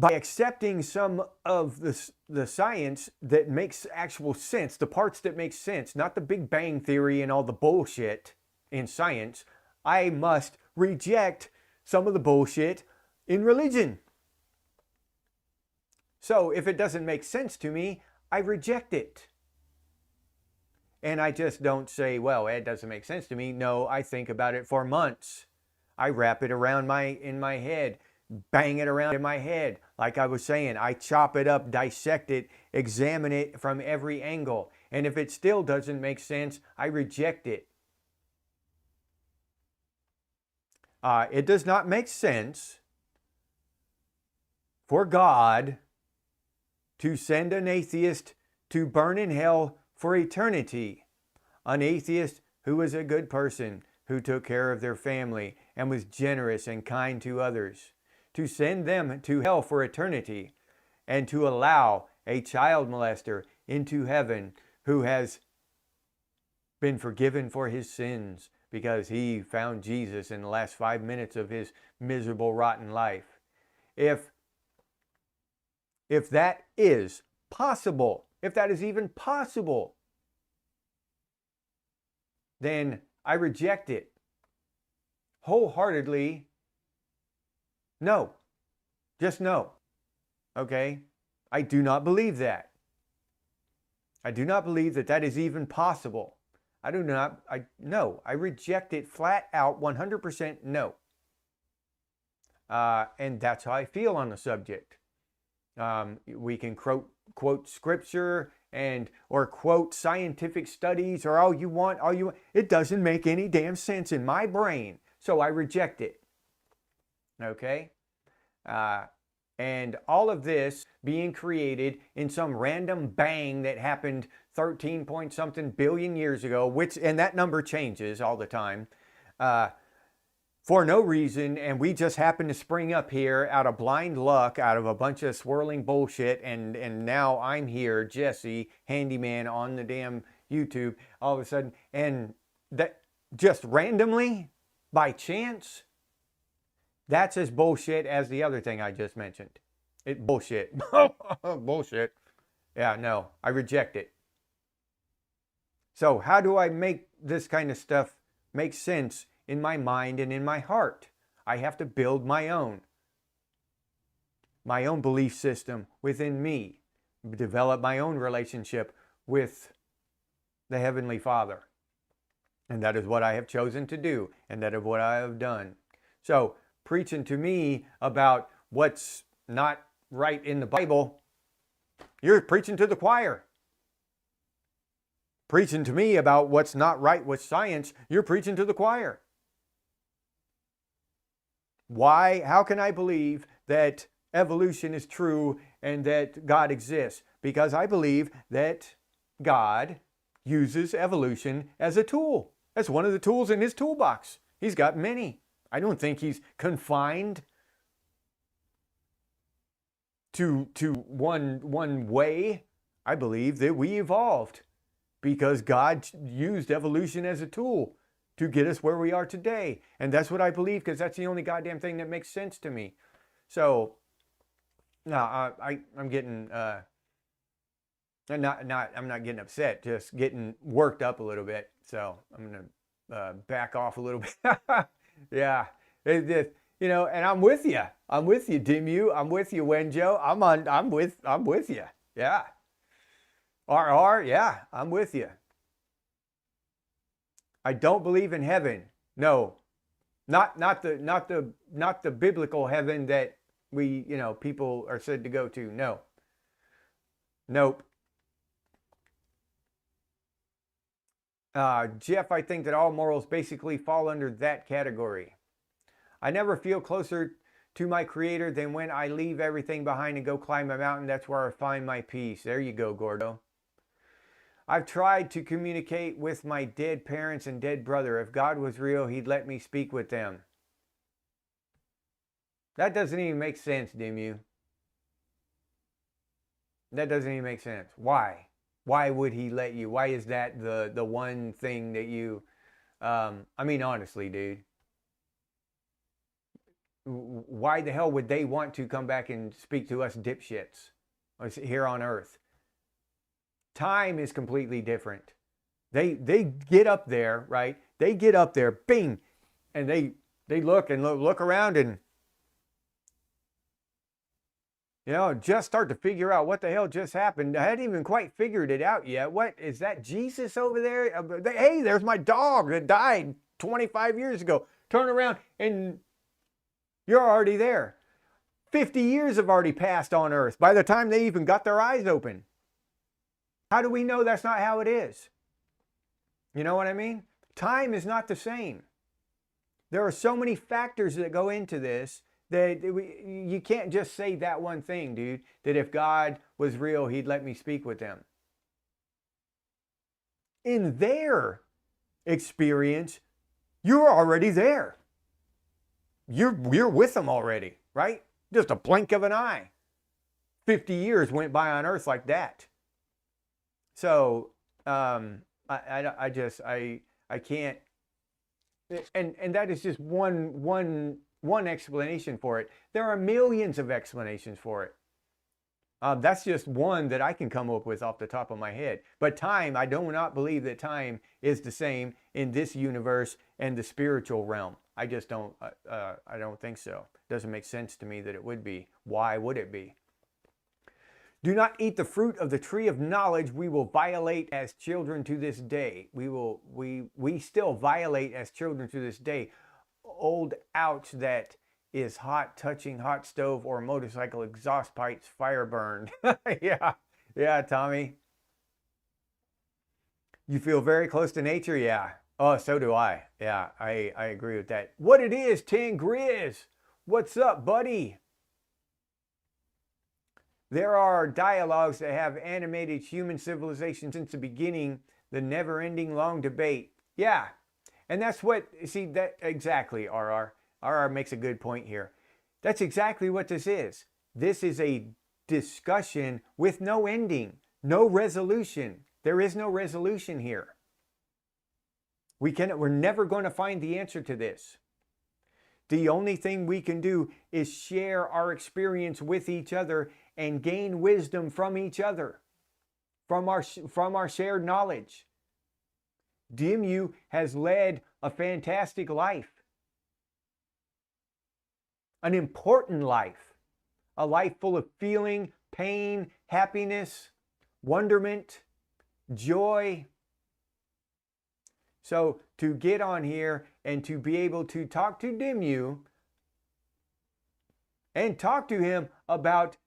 accepting some of the science that makes actual sense, the parts that make sense, not the Big Bang Theory and all the bullshit in science, I must reject some of the bullshit in religion. So if it doesn't make sense to me, I reject it. And I just don't say, well, it doesn't make sense to me. No, I think about it for months. I wrap it around in my head, bang it around in my head. Like I was saying, I chop it up, dissect it, examine it from every angle. And if it still doesn't make sense, I reject it. It does not make sense for God to send an atheist to burn in hell for eternity. An atheist who was a good person, who took care of their family and was generous and kind to others, to send them to hell for eternity, and to allow a child molester into heaven who has been forgiven for his sins because he found Jesus in the last 5 minutes of his miserable, rotten life. If that is possible, if that is even possible, then I reject it wholeheartedly. No. Just no. Okay? I do not believe that. I do not believe that that is even possible. No. I reject it flat out, 100% no. And that's how I feel on the subject. We can quote scripture or quote scientific studies or all you want. It doesn't make any damn sense in my brain. So I reject it. Okay? And all of this being created in some random bang that happened 13 point something billion years ago, and that number changes all the time, for no reason, and we just happen to spring up here out of blind luck, out of a bunch of swirling bullshit, and now I'm here, Jesse, handyman on the damn YouTube, all of a sudden, and that just randomly, by chance, that's as bullshit as the other thing I just mentioned. Bullshit. Bullshit. Yeah, no, I reject it. So how do I make this kind of stuff make sense in my mind and in my heart? I have to build my own belief system within me, develop my own relationship with the Heavenly Father. And that is what I have chosen to do, and that is what I have done. So, preaching to me about what's not right in the Bible, you're preaching to the choir. Preaching to me about what's not right with science, you're preaching to the choir. Why? How can I believe that evolution is true and that God exists? Because I believe that God uses evolution as a tool. That's one of the tools in his toolbox. He's got many. I don't think he's confined to one way. I believe that we evolved because God used evolution as a tool to get us where we are today. And that's what I believe, because that's the only goddamn thing that makes sense to me. So, no, I'm getting, I'm not getting upset, just getting worked up a little bit. So I'm going to back off a little bit. Yeah. And I'm with you. I'm with you, Dimu. I'm with you, Wenjo. I'm with you. Yeah. RR, yeah, I'm with you. I don't believe in heaven. No. Not the biblical heaven that we, people are said to go to. No. Nope. Jeff, I think that all morals basically fall under that category. I never feel closer to my Creator than when I leave everything behind and go climb a mountain. That's where I find my peace. There you go, Gordo. I've tried to communicate with my dead parents and dead brother. If God was real, he'd let me speak with them. That doesn't even make sense, Dimu. That doesn't even make sense. Why? Why would he let you? Why is that the one thing that you... honestly, dude. Why the hell would they want to come back and speak to us dipshits here on Earth? Time is completely different. They get up there, right? They get up there, bing, and they look around and just start to figure out what the hell just happened. I hadn't even quite figured it out yet. What is that, Jesus over there? Hey, there's my dog that died 25 years ago. Turn around and you're already there. 50 years have already passed on Earth by the time they even got their eyes open. How do we know that's not how it is? You know what I mean? Time is not the same. There are so many factors that go into this that you can't just say that one thing, dude, that if God was real, he'd let me speak with them. In their experience, you're already there. you're with them already, right? Just a blink of an eye. 50 years went by on Earth like that. So I can't, and that is just one explanation for it. There are millions of explanations for it. That's just one that I can come up with off the top of my head. But time, I do not believe that time is the same in this universe and the spiritual realm. I just don't, I don't think so. It doesn't make sense to me that it would be. Why would it be? Do not eat the fruit of the tree of knowledge. We will violate as children to this day. We still violate as children to this day. Old ouch that is hot touching hot stove or motorcycle exhaust pipes fire burned. Yeah, Tommy. You feel very close to nature? Yeah. Oh, so do I. Yeah, I agree with that. What it is, Ten Grizz. What's up, buddy? There are dialogues that have animated human civilization since the beginning, the never-ending long debate. Yeah, and that's what, see, that exactly, RR. RR makes a good point here. That's exactly what this is. This is a discussion with no ending, no resolution. There is no resolution here. We're never going to find the answer to this. The only thing we can do is share our experience with each other and gain wisdom from each other, from our shared knowledge. Dimmu has led a fantastic life, an important life, a life full of feeling, pain, happiness, wonderment, joy. So to get on here and to be able to talk to Dimmu and talk to him about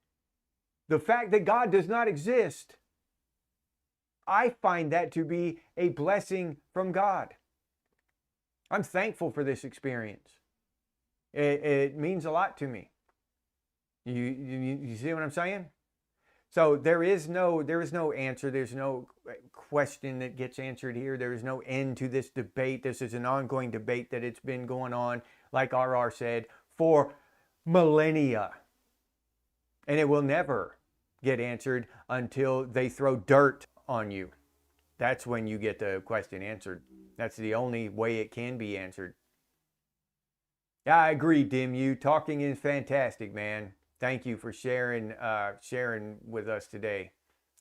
the fact that God does not exist, I find that to be a blessing from God. I'm thankful for this experience. It means a lot to me. You see what I'm saying? So there is no answer. There's no question that gets answered here. There is no end to this debate. This is an ongoing debate that it's been going on, like RR said, for millennia. And it will never get answered until they throw dirt on you. That's when you get the question answered. That's the only way it can be answered. Yeah, I agree, Dimmu. Talking is fantastic, man. Thank you for sharing with us today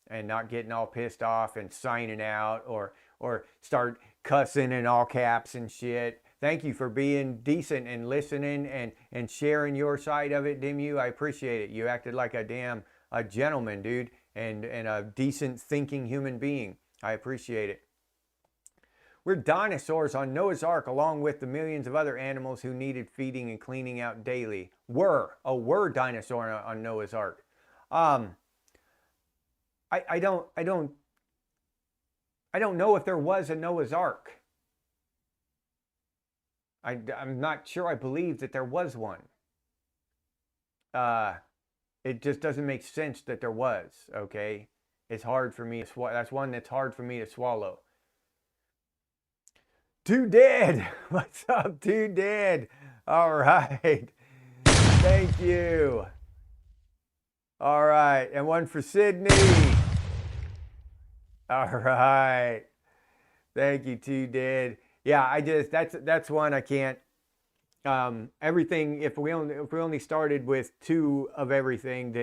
and not getting all pissed off and signing out or start cussing in all caps and shit. Thank you for being decent and listening and sharing your side of it, Dimmu. I appreciate it. You acted like a gentleman, dude, and a decent thinking human being. I appreciate it. We're dinosaurs on Noah's Ark along with the millions of other animals who needed feeding and cleaning out daily. We're dinosaur on Noah's Ark. I don't know if there was a Noah's Ark. I'm not sure I believe that there was one. It just doesn't make sense that there was, okay? It's hard for me to swallow. That's one that's hard for me to swallow. Too Dead. What's up, Too Dead? All right. Thank you. All right. And one for Sydney. All right. Thank you, Too Dead. Yeah, that's one I can't. Everything. If we only started with two of everything,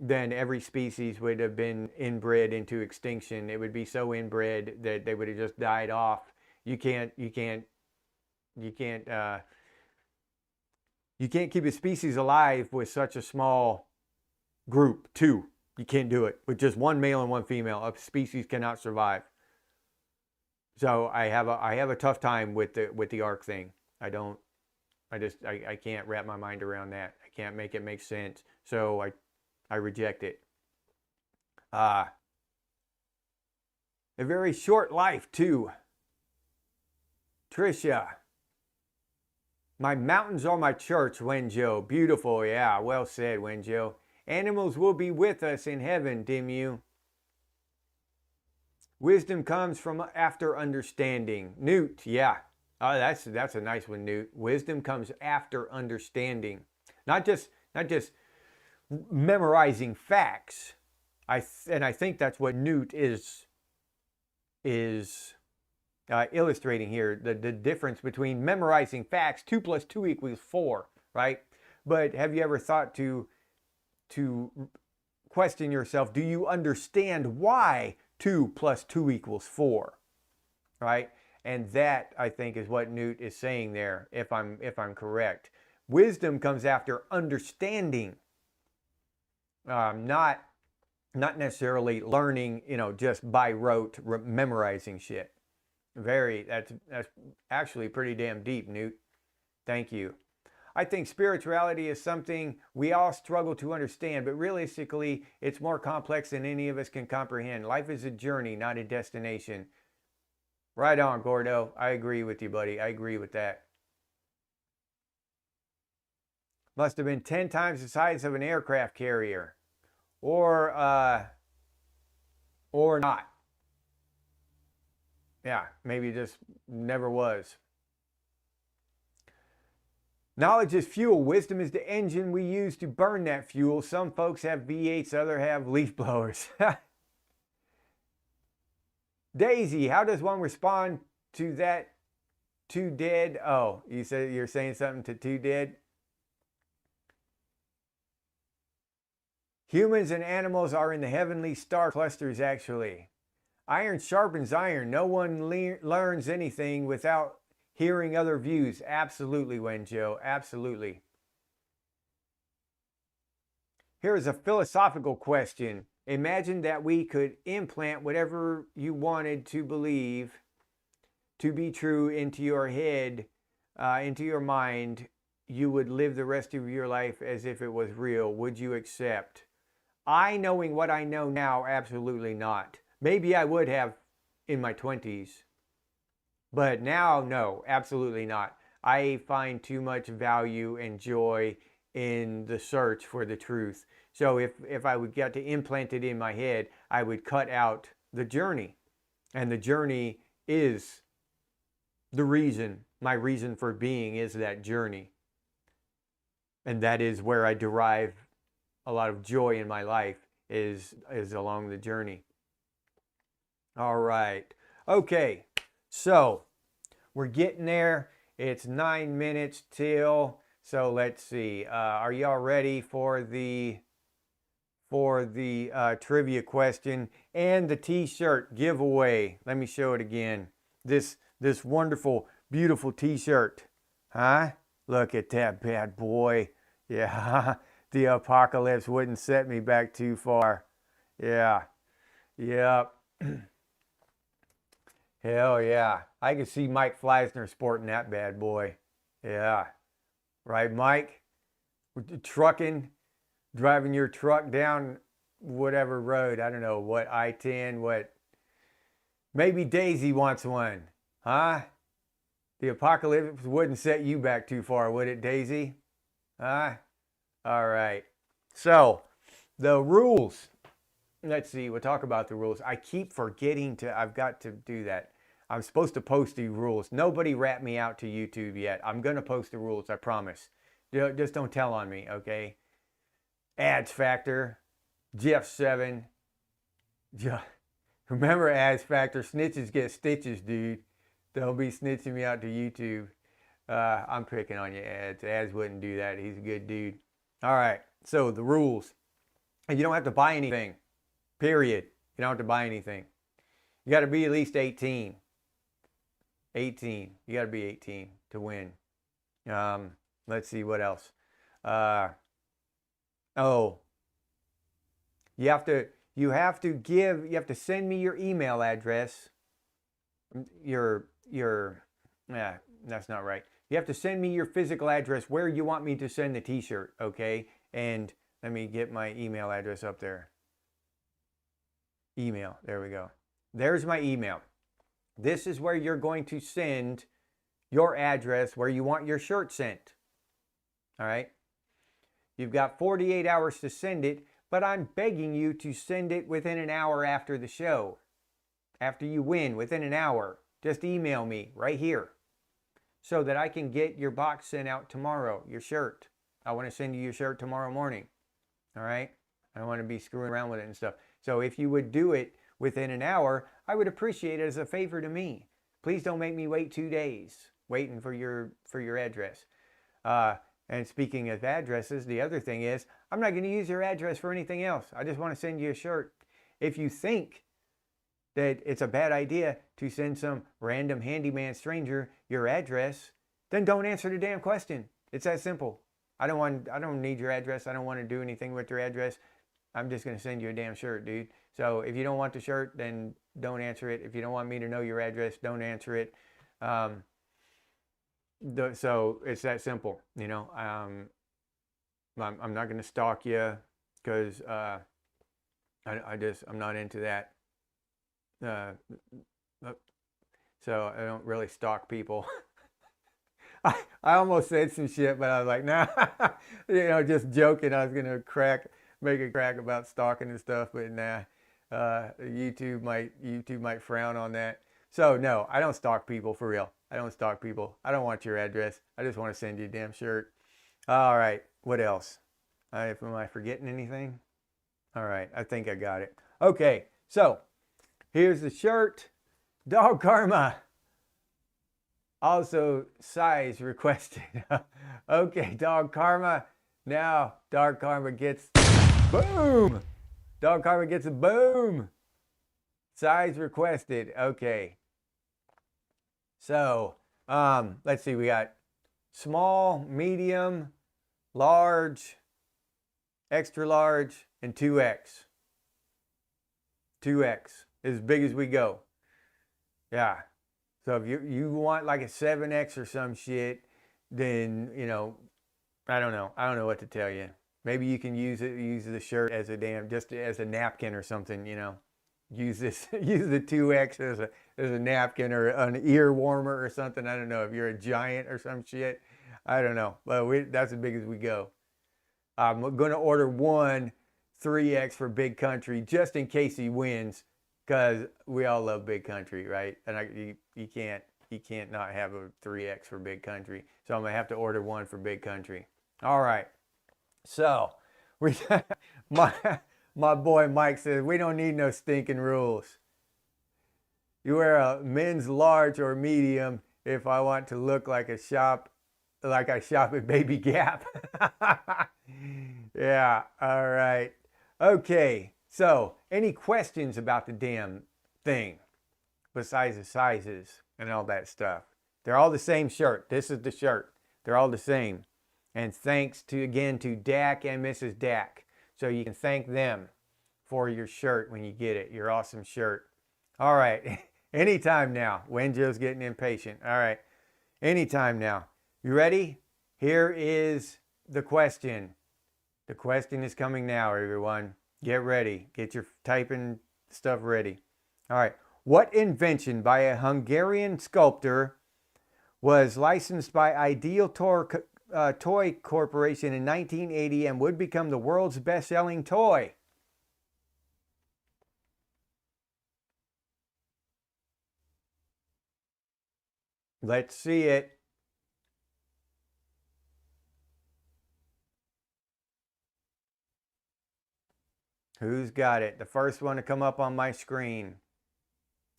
then every species would have been inbred into extinction. It would be so inbred that they would have just died off. You can't keep a species alive with such a small group. Two, you can't do it with just one male and one female. A species cannot survive. So I have a tough time with the Ark thing. I can't wrap my mind around that. I can't make it make sense. So I reject it. A very short life too. Trisha. My mountains are my church, Wenjo. Beautiful, yeah, well said, Wenjo. Animals will be with us in heaven, Dimmu. Wisdom comes from after understanding. Newt, yeah. Oh, that's a nice one, Newt. Wisdom comes after understanding, not just memorizing facts. And I think that's what Newt is illustrating here. The difference between memorizing facts, 2 + 2 = 4, right? But have you ever thought to question yourself? Do you understand why 2 + 2 = 4, right? And that, I think, is what Newt is saying there, if I'm correct. Wisdom comes after understanding, not necessarily learning, just by rote, memorizing shit. That's actually pretty damn deep, Newt. Thank you. I think spirituality is something we all struggle to understand, but realistically, it's more complex than any of us can comprehend. Life is a journey, not a destination. Right on, Gordo. I agree with you, buddy. I agree with that. Must have been 10 times the size of an aircraft carrier. Or not. Yeah, maybe just never was. Knowledge is fuel. Wisdom is the engine we use to burn that fuel. Some folks have V8s, others have leaf blowers. Daisy, how does one respond to that? Too dead? Oh, you said you're saying something to too dead? Humans and animals are in the heavenly star clusters, actually. Iron sharpens iron. No one learns anything without hearing other views. Absolutely, Wenjo. Absolutely. Here is a philosophical question. Imagine that we could implant whatever you wanted to believe to be true into your head, into your mind. You would live the rest of your life as if it was real. Would you accept? I, knowing what I know now, absolutely not. Maybe I would have in my 20s. But now, no, absolutely not. I find too much value and joy in the search for the truth. So if I would get to implant it in my head, I would cut out the journey. And the journey is the reason, my reason for being is that journey. And that is where I derive a lot of joy in my life, is along the journey. All right. Okay. So we're getting there. It's 9 minutes till. So let's see. Are y'all ready for the trivia question and the T-shirt giveaway? Let me show it again. This wonderful, beautiful T-shirt. Huh? Look at that bad boy. Yeah. The apocalypse wouldn't set me back too far. Yeah. Yep. Hell yeah. I could see Mike Fleisner sporting that bad boy. Yeah. Right, Mike? Trucking, driving your truck down whatever road. I don't know, what, I-10, what. Maybe Daisy wants one. Huh? The apocalypse wouldn't set you back too far, would it, Daisy? Huh? All right. So, the rules. Let's see. We'll talk about the rules. I keep forgetting I've got to do that. I'm supposed to post the rules. Nobody rat me out to YouTube yet. I'm going to post the rules, I promise. Just don't tell on me, okay? Ads Factor. Jeff 7. Remember Ads Factor. Snitches get stitches, dude. Don't be snitching me out to YouTube. I'm picking on you, Ads. Ads wouldn't do that. He's a good dude. All right. So the rules. You don't have to buy anything. Period. You don't have to buy anything. You got to be at least 18. 18. You got to be 18 to win. Let's see what else. You have to send me your email address. That's not right. You have to send me your physical address where you want me to send the T-shirt, okay? And let me get my email address up there. Email, there we go. There's my email. This is where you're going to send your address where you want your shirt sent. All right? You've got 48 hours to send it, but I'm begging you to send it within an hour after the show. After you win, within an hour. Just email me right here. so that I can get your box sent out tomorrow, your shirt. I want to send you your shirt tomorrow morning. All right? I don't want to be screwing around with it and stuff. So if you would do it within an hour, I would appreciate it as a favor to me. Please don't make me wait 2 days waiting for your address. And speaking of addresses, the other thing is, I'm not going to use your address for anything else. I just want to send you a shirt. If you think that it's a bad idea to send some random handyman stranger your address, then don't answer the damn question. It's that simple. I don't need your address. I don't want to do anything with your address. I'm just going to send you a damn shirt, dude. So if you don't want the shirt, then don't answer it. If you don't want me to know your address, don't answer it. So it's that simple, you know. I'm not going to stalk you because I'm not into that. So I don't really stalk people. I almost said some shit, but I was like, nah, you know, just joking. I was going to make a crack about stalking and stuff, but nah, YouTube might frown on that. So no, I don't stalk people for real. I don't stalk people. I don't want your address. I just want to send you a damn shirt. All right, what else? Am I forgetting anything? All right, I think I got it. Okay, so here's the shirt. Dog Karma. Also, size requested. Okay, Dog Karma. Now, Dog Karma gets boom. Dog Karma gets a boom. Size requested. Okay. So, let's see. We got small, medium, large, extra large, and 2X. 2X is as big as we go. Yeah. So if you want like a 7X or some shit, then, you know, I don't know. I don't know what to tell you. Maybe you can use the shirt as just as a napkin or something, you know. Use the 2X as a napkin or an ear warmer or something. I don't know. If you're a giant or some shit, I don't know. But that's as big as we go. I'm going to order one 3X for Big Country just in case he wins, because we all love Big Country, right? And you can't not have a 3X for Big Country. So I'm going to have to order one for Big Country. All right. So my boy Mike says, we don't need no stinking rules. You wear a men's large or medium if I want to look like I shop at Baby Gap. Yeah, all right. Okay, so any questions about the damn thing besides the sizes and all that stuff? They're all the same shirt. This is the shirt. They're all the same. And thanks again to Dak and Mrs. Dak. So you can thank them for your shirt when you get it, your awesome shirt. All right, anytime now. Wenjo's getting impatient. All right, anytime now. You ready? Here is the question. The question is coming now, everyone. Get ready. Get your typing stuff ready. All right. What invention by a Hungarian sculptor was licensed by Ideal Toy Corporation in 1980 and would become the world's best-selling toy? Let's see it. Who's got it? The first one to come up on my screen.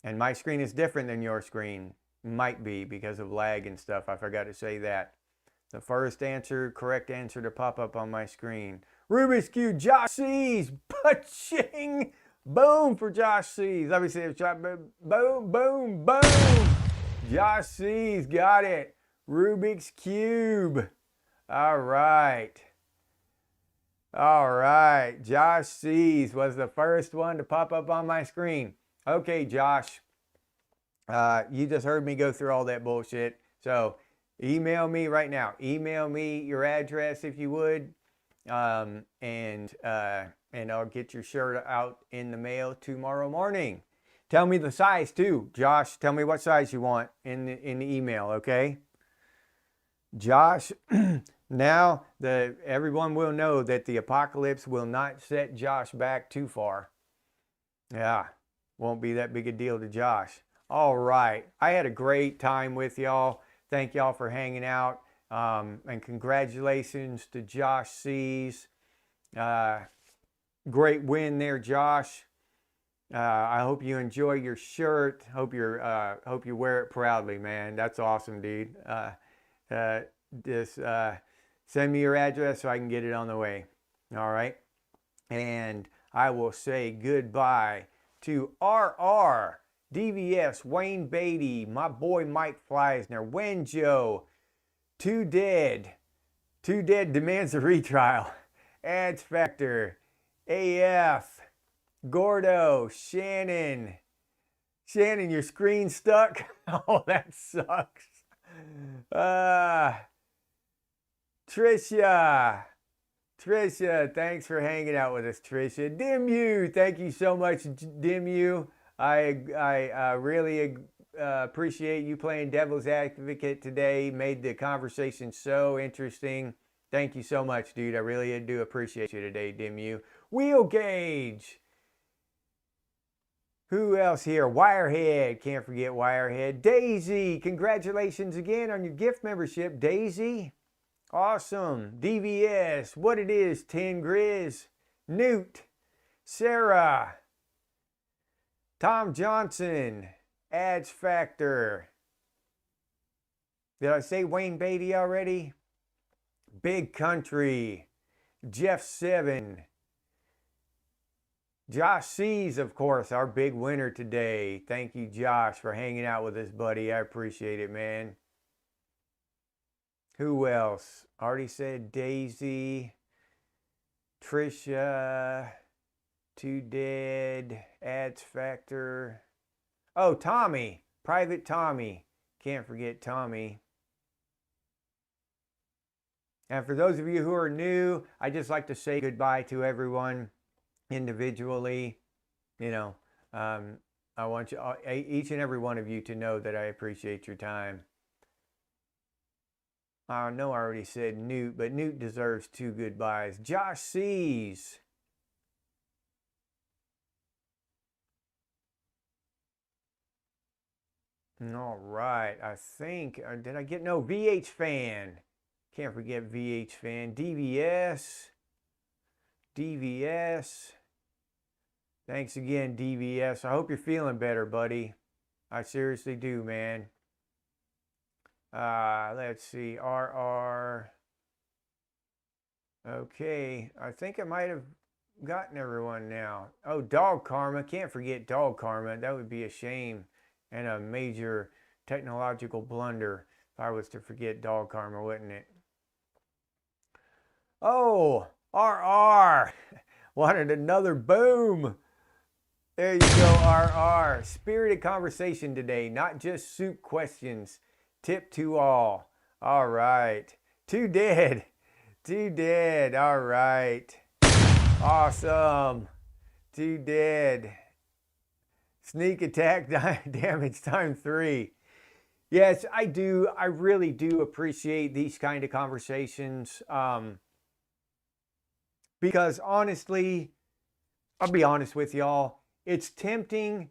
And my screen is different than your screen. Might be because of lag and stuff. I forgot to say that. The first answer, correct answer to pop up on my screen. Rubik's Cube, Josh C's. Ba-ching! Boom for Josh C's. Let me see if boom, boom, boom. Josh C's got it. Rubik's Cube. All right. All right. Josh C's was the first one to pop up on my screen. Okay, Josh. You just heard me go through all that bullshit. So email me right now. Email me your address if you would. And I'll get your shirt out in the mail tomorrow morning. Tell me the size too, Josh. Tell me what size you want in the email, okay? Josh, now everyone will know that the apocalypse will not set Josh back too far. Yeah, won't be that big a deal to Josh. All right, I had a great time with y'all. thank y'all for hanging out. And congratulations to Josh C's. Great win there, Josh. I hope you enjoy your shirt. Hope you wear it proudly, man. That's awesome, dude. Just send me your address so I can get it on the way. All right. And I will say goodbye to RR, DVS, Wayne Beatty, my boy Mike Fleisner, Wenjo, Too Dead demands a retrial, Ads Factor, AF, Gordo, Shannon, your screen's stuck. Oh, that sucks. Trisha, thanks for hanging out with us, Trisha. Dimu, thank you so much, Dimu. I really appreciate you playing devil's advocate today. Made the conversation so interesting. Thank you so much, dude. I really do appreciate you today, Dimu. Wheel Gauge. Who else here? Wirehead. Can't forget Wirehead. Daisy. Congratulations again on your gift membership, Daisy. Awesome. DVS. What it is, 10 Grizz. Newt. Sarah. Tom Johnson. Ads Factor. Did I say Wayne Beatty already? Big Country. Jeff 7. Josh C's, of course, our big winner today. Thank you, Josh, for hanging out with us, buddy. I appreciate it, man. Who else? Already said Daisy, Trisha, Too Dead, Ads Factor. Oh, Tommy, Private Tommy. Can't forget Tommy. And for those of you who are new, I just like to say goodbye to everyone individually. You know, I want you, each and every one of you, to know that I appreciate your time. I know I already said Newt, but Newt deserves 2 goodbyes. Josh C's. All right, I think, did I get, no, VH Fan. Can't forget VH Fan. DVS. Thanks again, DVS. I hope you're feeling better, buddy. I seriously do, man. Let's see, RR. Okay, I think I might have gotten everyone now. Oh, Dog Karma. Can't forget Dog Karma. That would be a shame and a major technological blunder if I was to forget Dog Karma, wouldn't it? Oh, RR. Wanted another boom. There you go, RR. Spirited conversation today, not just soup questions. Tip to all. All right. Too Dead. All right. Awesome. Too Dead. Sneak attack damage time 3. Yes, I do. I really do appreciate these kind of conversations. Because honestly, I'll be honest with y'all, it's tempting.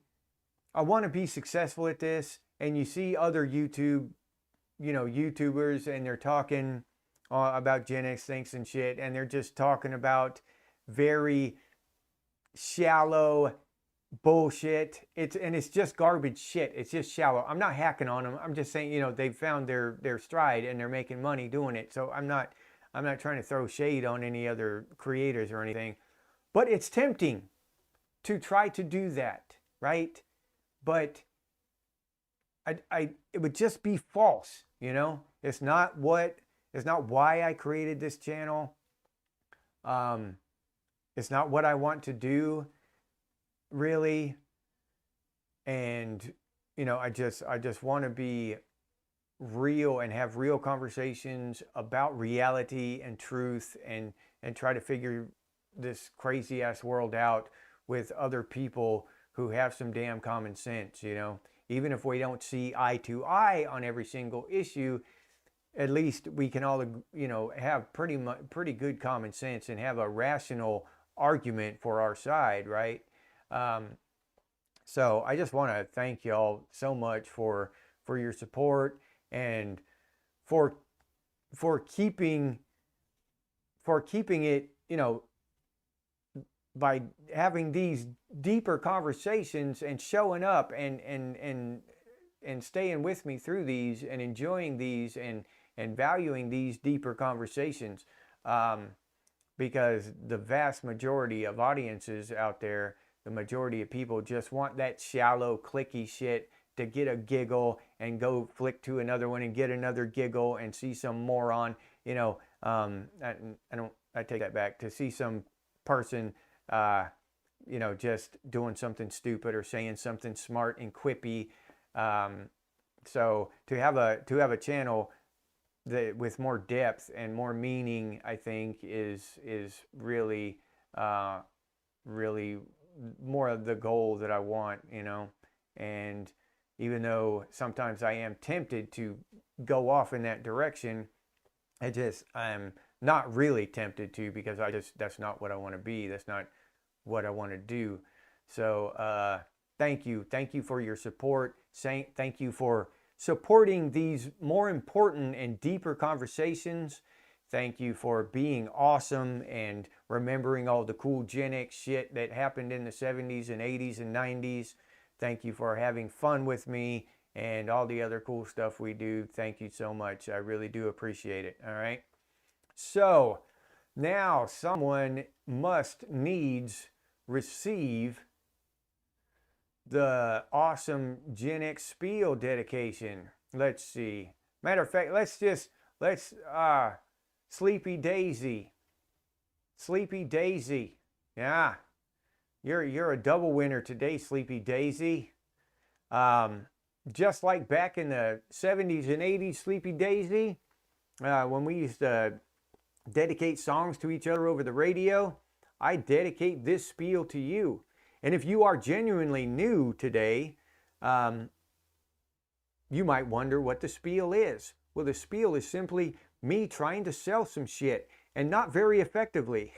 I want to be successful at this, and you see other YouTubers, and they're talking about Gen X things and shit, and they're just talking about very shallow bullshit. It's just garbage shit. It's just shallow. I'm not hacking on them. I'm just saying, they've found their stride and they're making money doing it. So I'm not trying to throw shade on any other creators or anything, but it's tempting to try to do that, right? But it would just be false, It's not why I created this channel. It's not what I want to do, really. And I just want to be real and have real conversations about reality and truth, and try to figure this crazy ass world out with other people who have some damn common sense. Even if we don't see eye to eye on every single issue, at least we can all have pretty good common sense and have a rational argument for our side, right? So I just want to thank y'all so much for your support, and for keeping it, you know, by having these deeper conversations and showing up and staying with me through these and enjoying these and valuing these deeper conversations, because the vast majority of audiences out there, the majority of people just want that shallow, clicky shit to get a giggle and go flick to another one and get another giggle and see some moron, you know, I take that back, to see some person, you know, just doing something stupid or saying something smart and quippy. So to have a channel that with more depth and more meaning, I think is really really more of the goal that I want, you know. And even though sometimes I am tempted to go off in that direction, I'm not really tempted to, because that's not what I want to be. That's not what I want to do. So thank you for your support. Thank you for supporting these more important and deeper conversations. Thank you for being awesome and remembering all the cool Gen X shit that happened in the 70s and 80s and 90s. Thank you for having fun with me and all the other cool stuff we do. Thank you so much. I really do appreciate it. All right. So now someone needs receive the awesome Gen X spiel dedication. Let's see. Matter of fact, let's Sleepy Daisy. Sleepy Daisy. Yeah. You're a double winner today, Sleepy Daisy. Just like back in the 70s and 80s, Sleepy Daisy, when we used to dedicate songs to each other over the radio, I dedicate this spiel to you. And if you are genuinely new today, you might wonder what the spiel is. Well, the spiel is simply me trying to sell some shit, and not very effectively.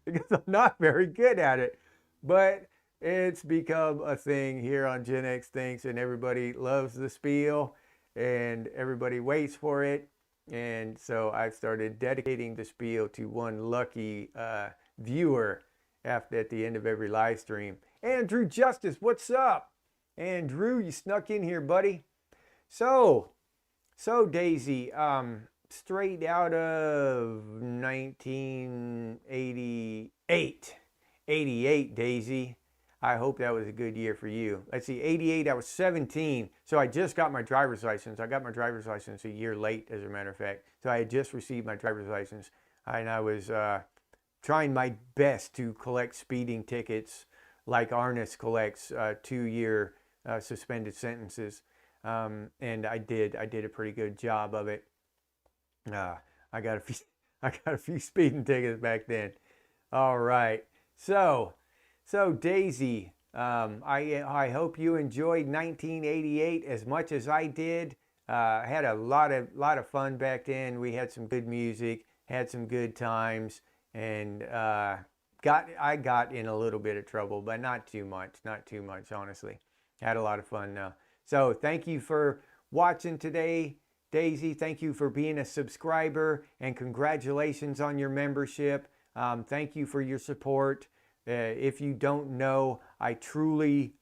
Because I'm not very good at it. But it's become a thing here on Gen X Thinks, and everybody loves the spiel, and everybody waits for it. And so I've started dedicating the spiel to one lucky viewer at the end of every live stream. Andrew Justice, what's up? Andrew, you snuck in here, buddy. So Daisy, straight out of 88, Daisy. I hope that was a good year for you. Let's see, 88, I was 17. So I just got my driver's license. I got my driver's license a year late, as a matter of fact. So I had just received my driver's license, and I was trying my best to collect speeding tickets like Arnis collects 2-year suspended sentences. And I did a pretty good job of it. I got a few speeding tickets back then. All right. So Daisy, I hope you enjoyed 1988 as much as I did. Had a lot of fun back then. We had some good music, had some good times, and I got in a little bit of trouble, but not too much, honestly. Had a lot of fun now. So thank you for watching today, Daisy. Thank you for being a subscriber, and congratulations on your membership. Thank you for your support. If you don't know, I truly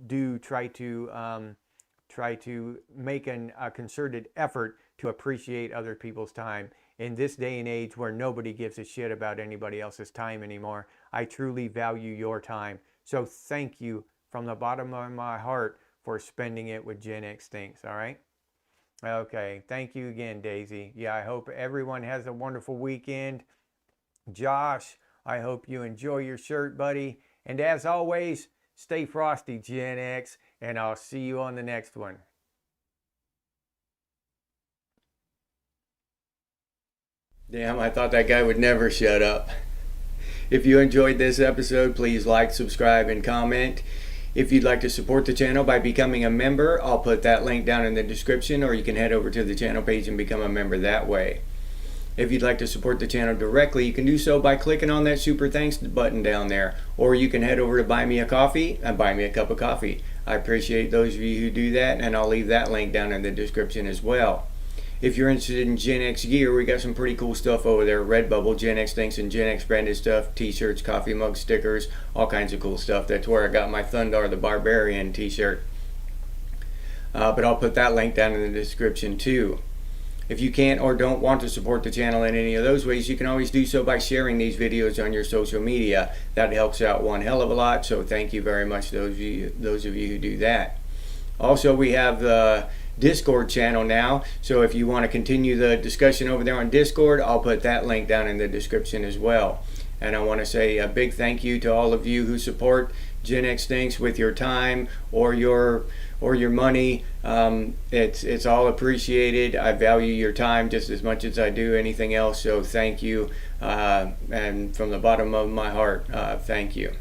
do try to make a concerted effort to appreciate other people's time. In this day and age where nobody gives a shit about anybody else's time anymore, I truly value your time. So thank you from the bottom of my heart for spending it with Gen X Thinks, all right? Okay, thank you again, Daisy. Yeah, I hope everyone has a wonderful weekend. Josh, I hope you enjoy your shirt, buddy. And as always, stay frosty, Gen X, and I'll see you on the next one. Damn, I thought that guy would never shut up. If you enjoyed this episode, please like, subscribe, and comment. If you'd like to support the channel by becoming a member, I'll put that link down in the description, or you can head over to the channel page and become a member that way. If you'd like to support the channel directly, you can do so by clicking on that super thanks button down there, or you can head over to buy me a coffee and buy me a cup of coffee. I appreciate those of you who do that, and I'll leave that link down in the description as well. If you're interested in Gen X gear, we got some pretty cool stuff over there. Redbubble, Gen X Thinks, and Gen X branded stuff, t-shirts, coffee mug stickers, all kinds of cool stuff. That's where I got my Thundar the Barbarian t-shirt. But I'll put that link down in the description too. If you can't or don't want to support the channel in any of those ways, you can always do so by sharing these videos on your social media. That helps out one hell of a lot, so thank you very much those of you who do that. Also, we have the Discord channel now, so if you want to continue the discussion over there on Discord, I'll put that link down in the description as well. And I want to say a big thank you to all of you who support Gen X Thinks with your time or your money. It's all appreciated. I value your time just as much as I do anything else, so thank you, and from the bottom of my heart, thank you.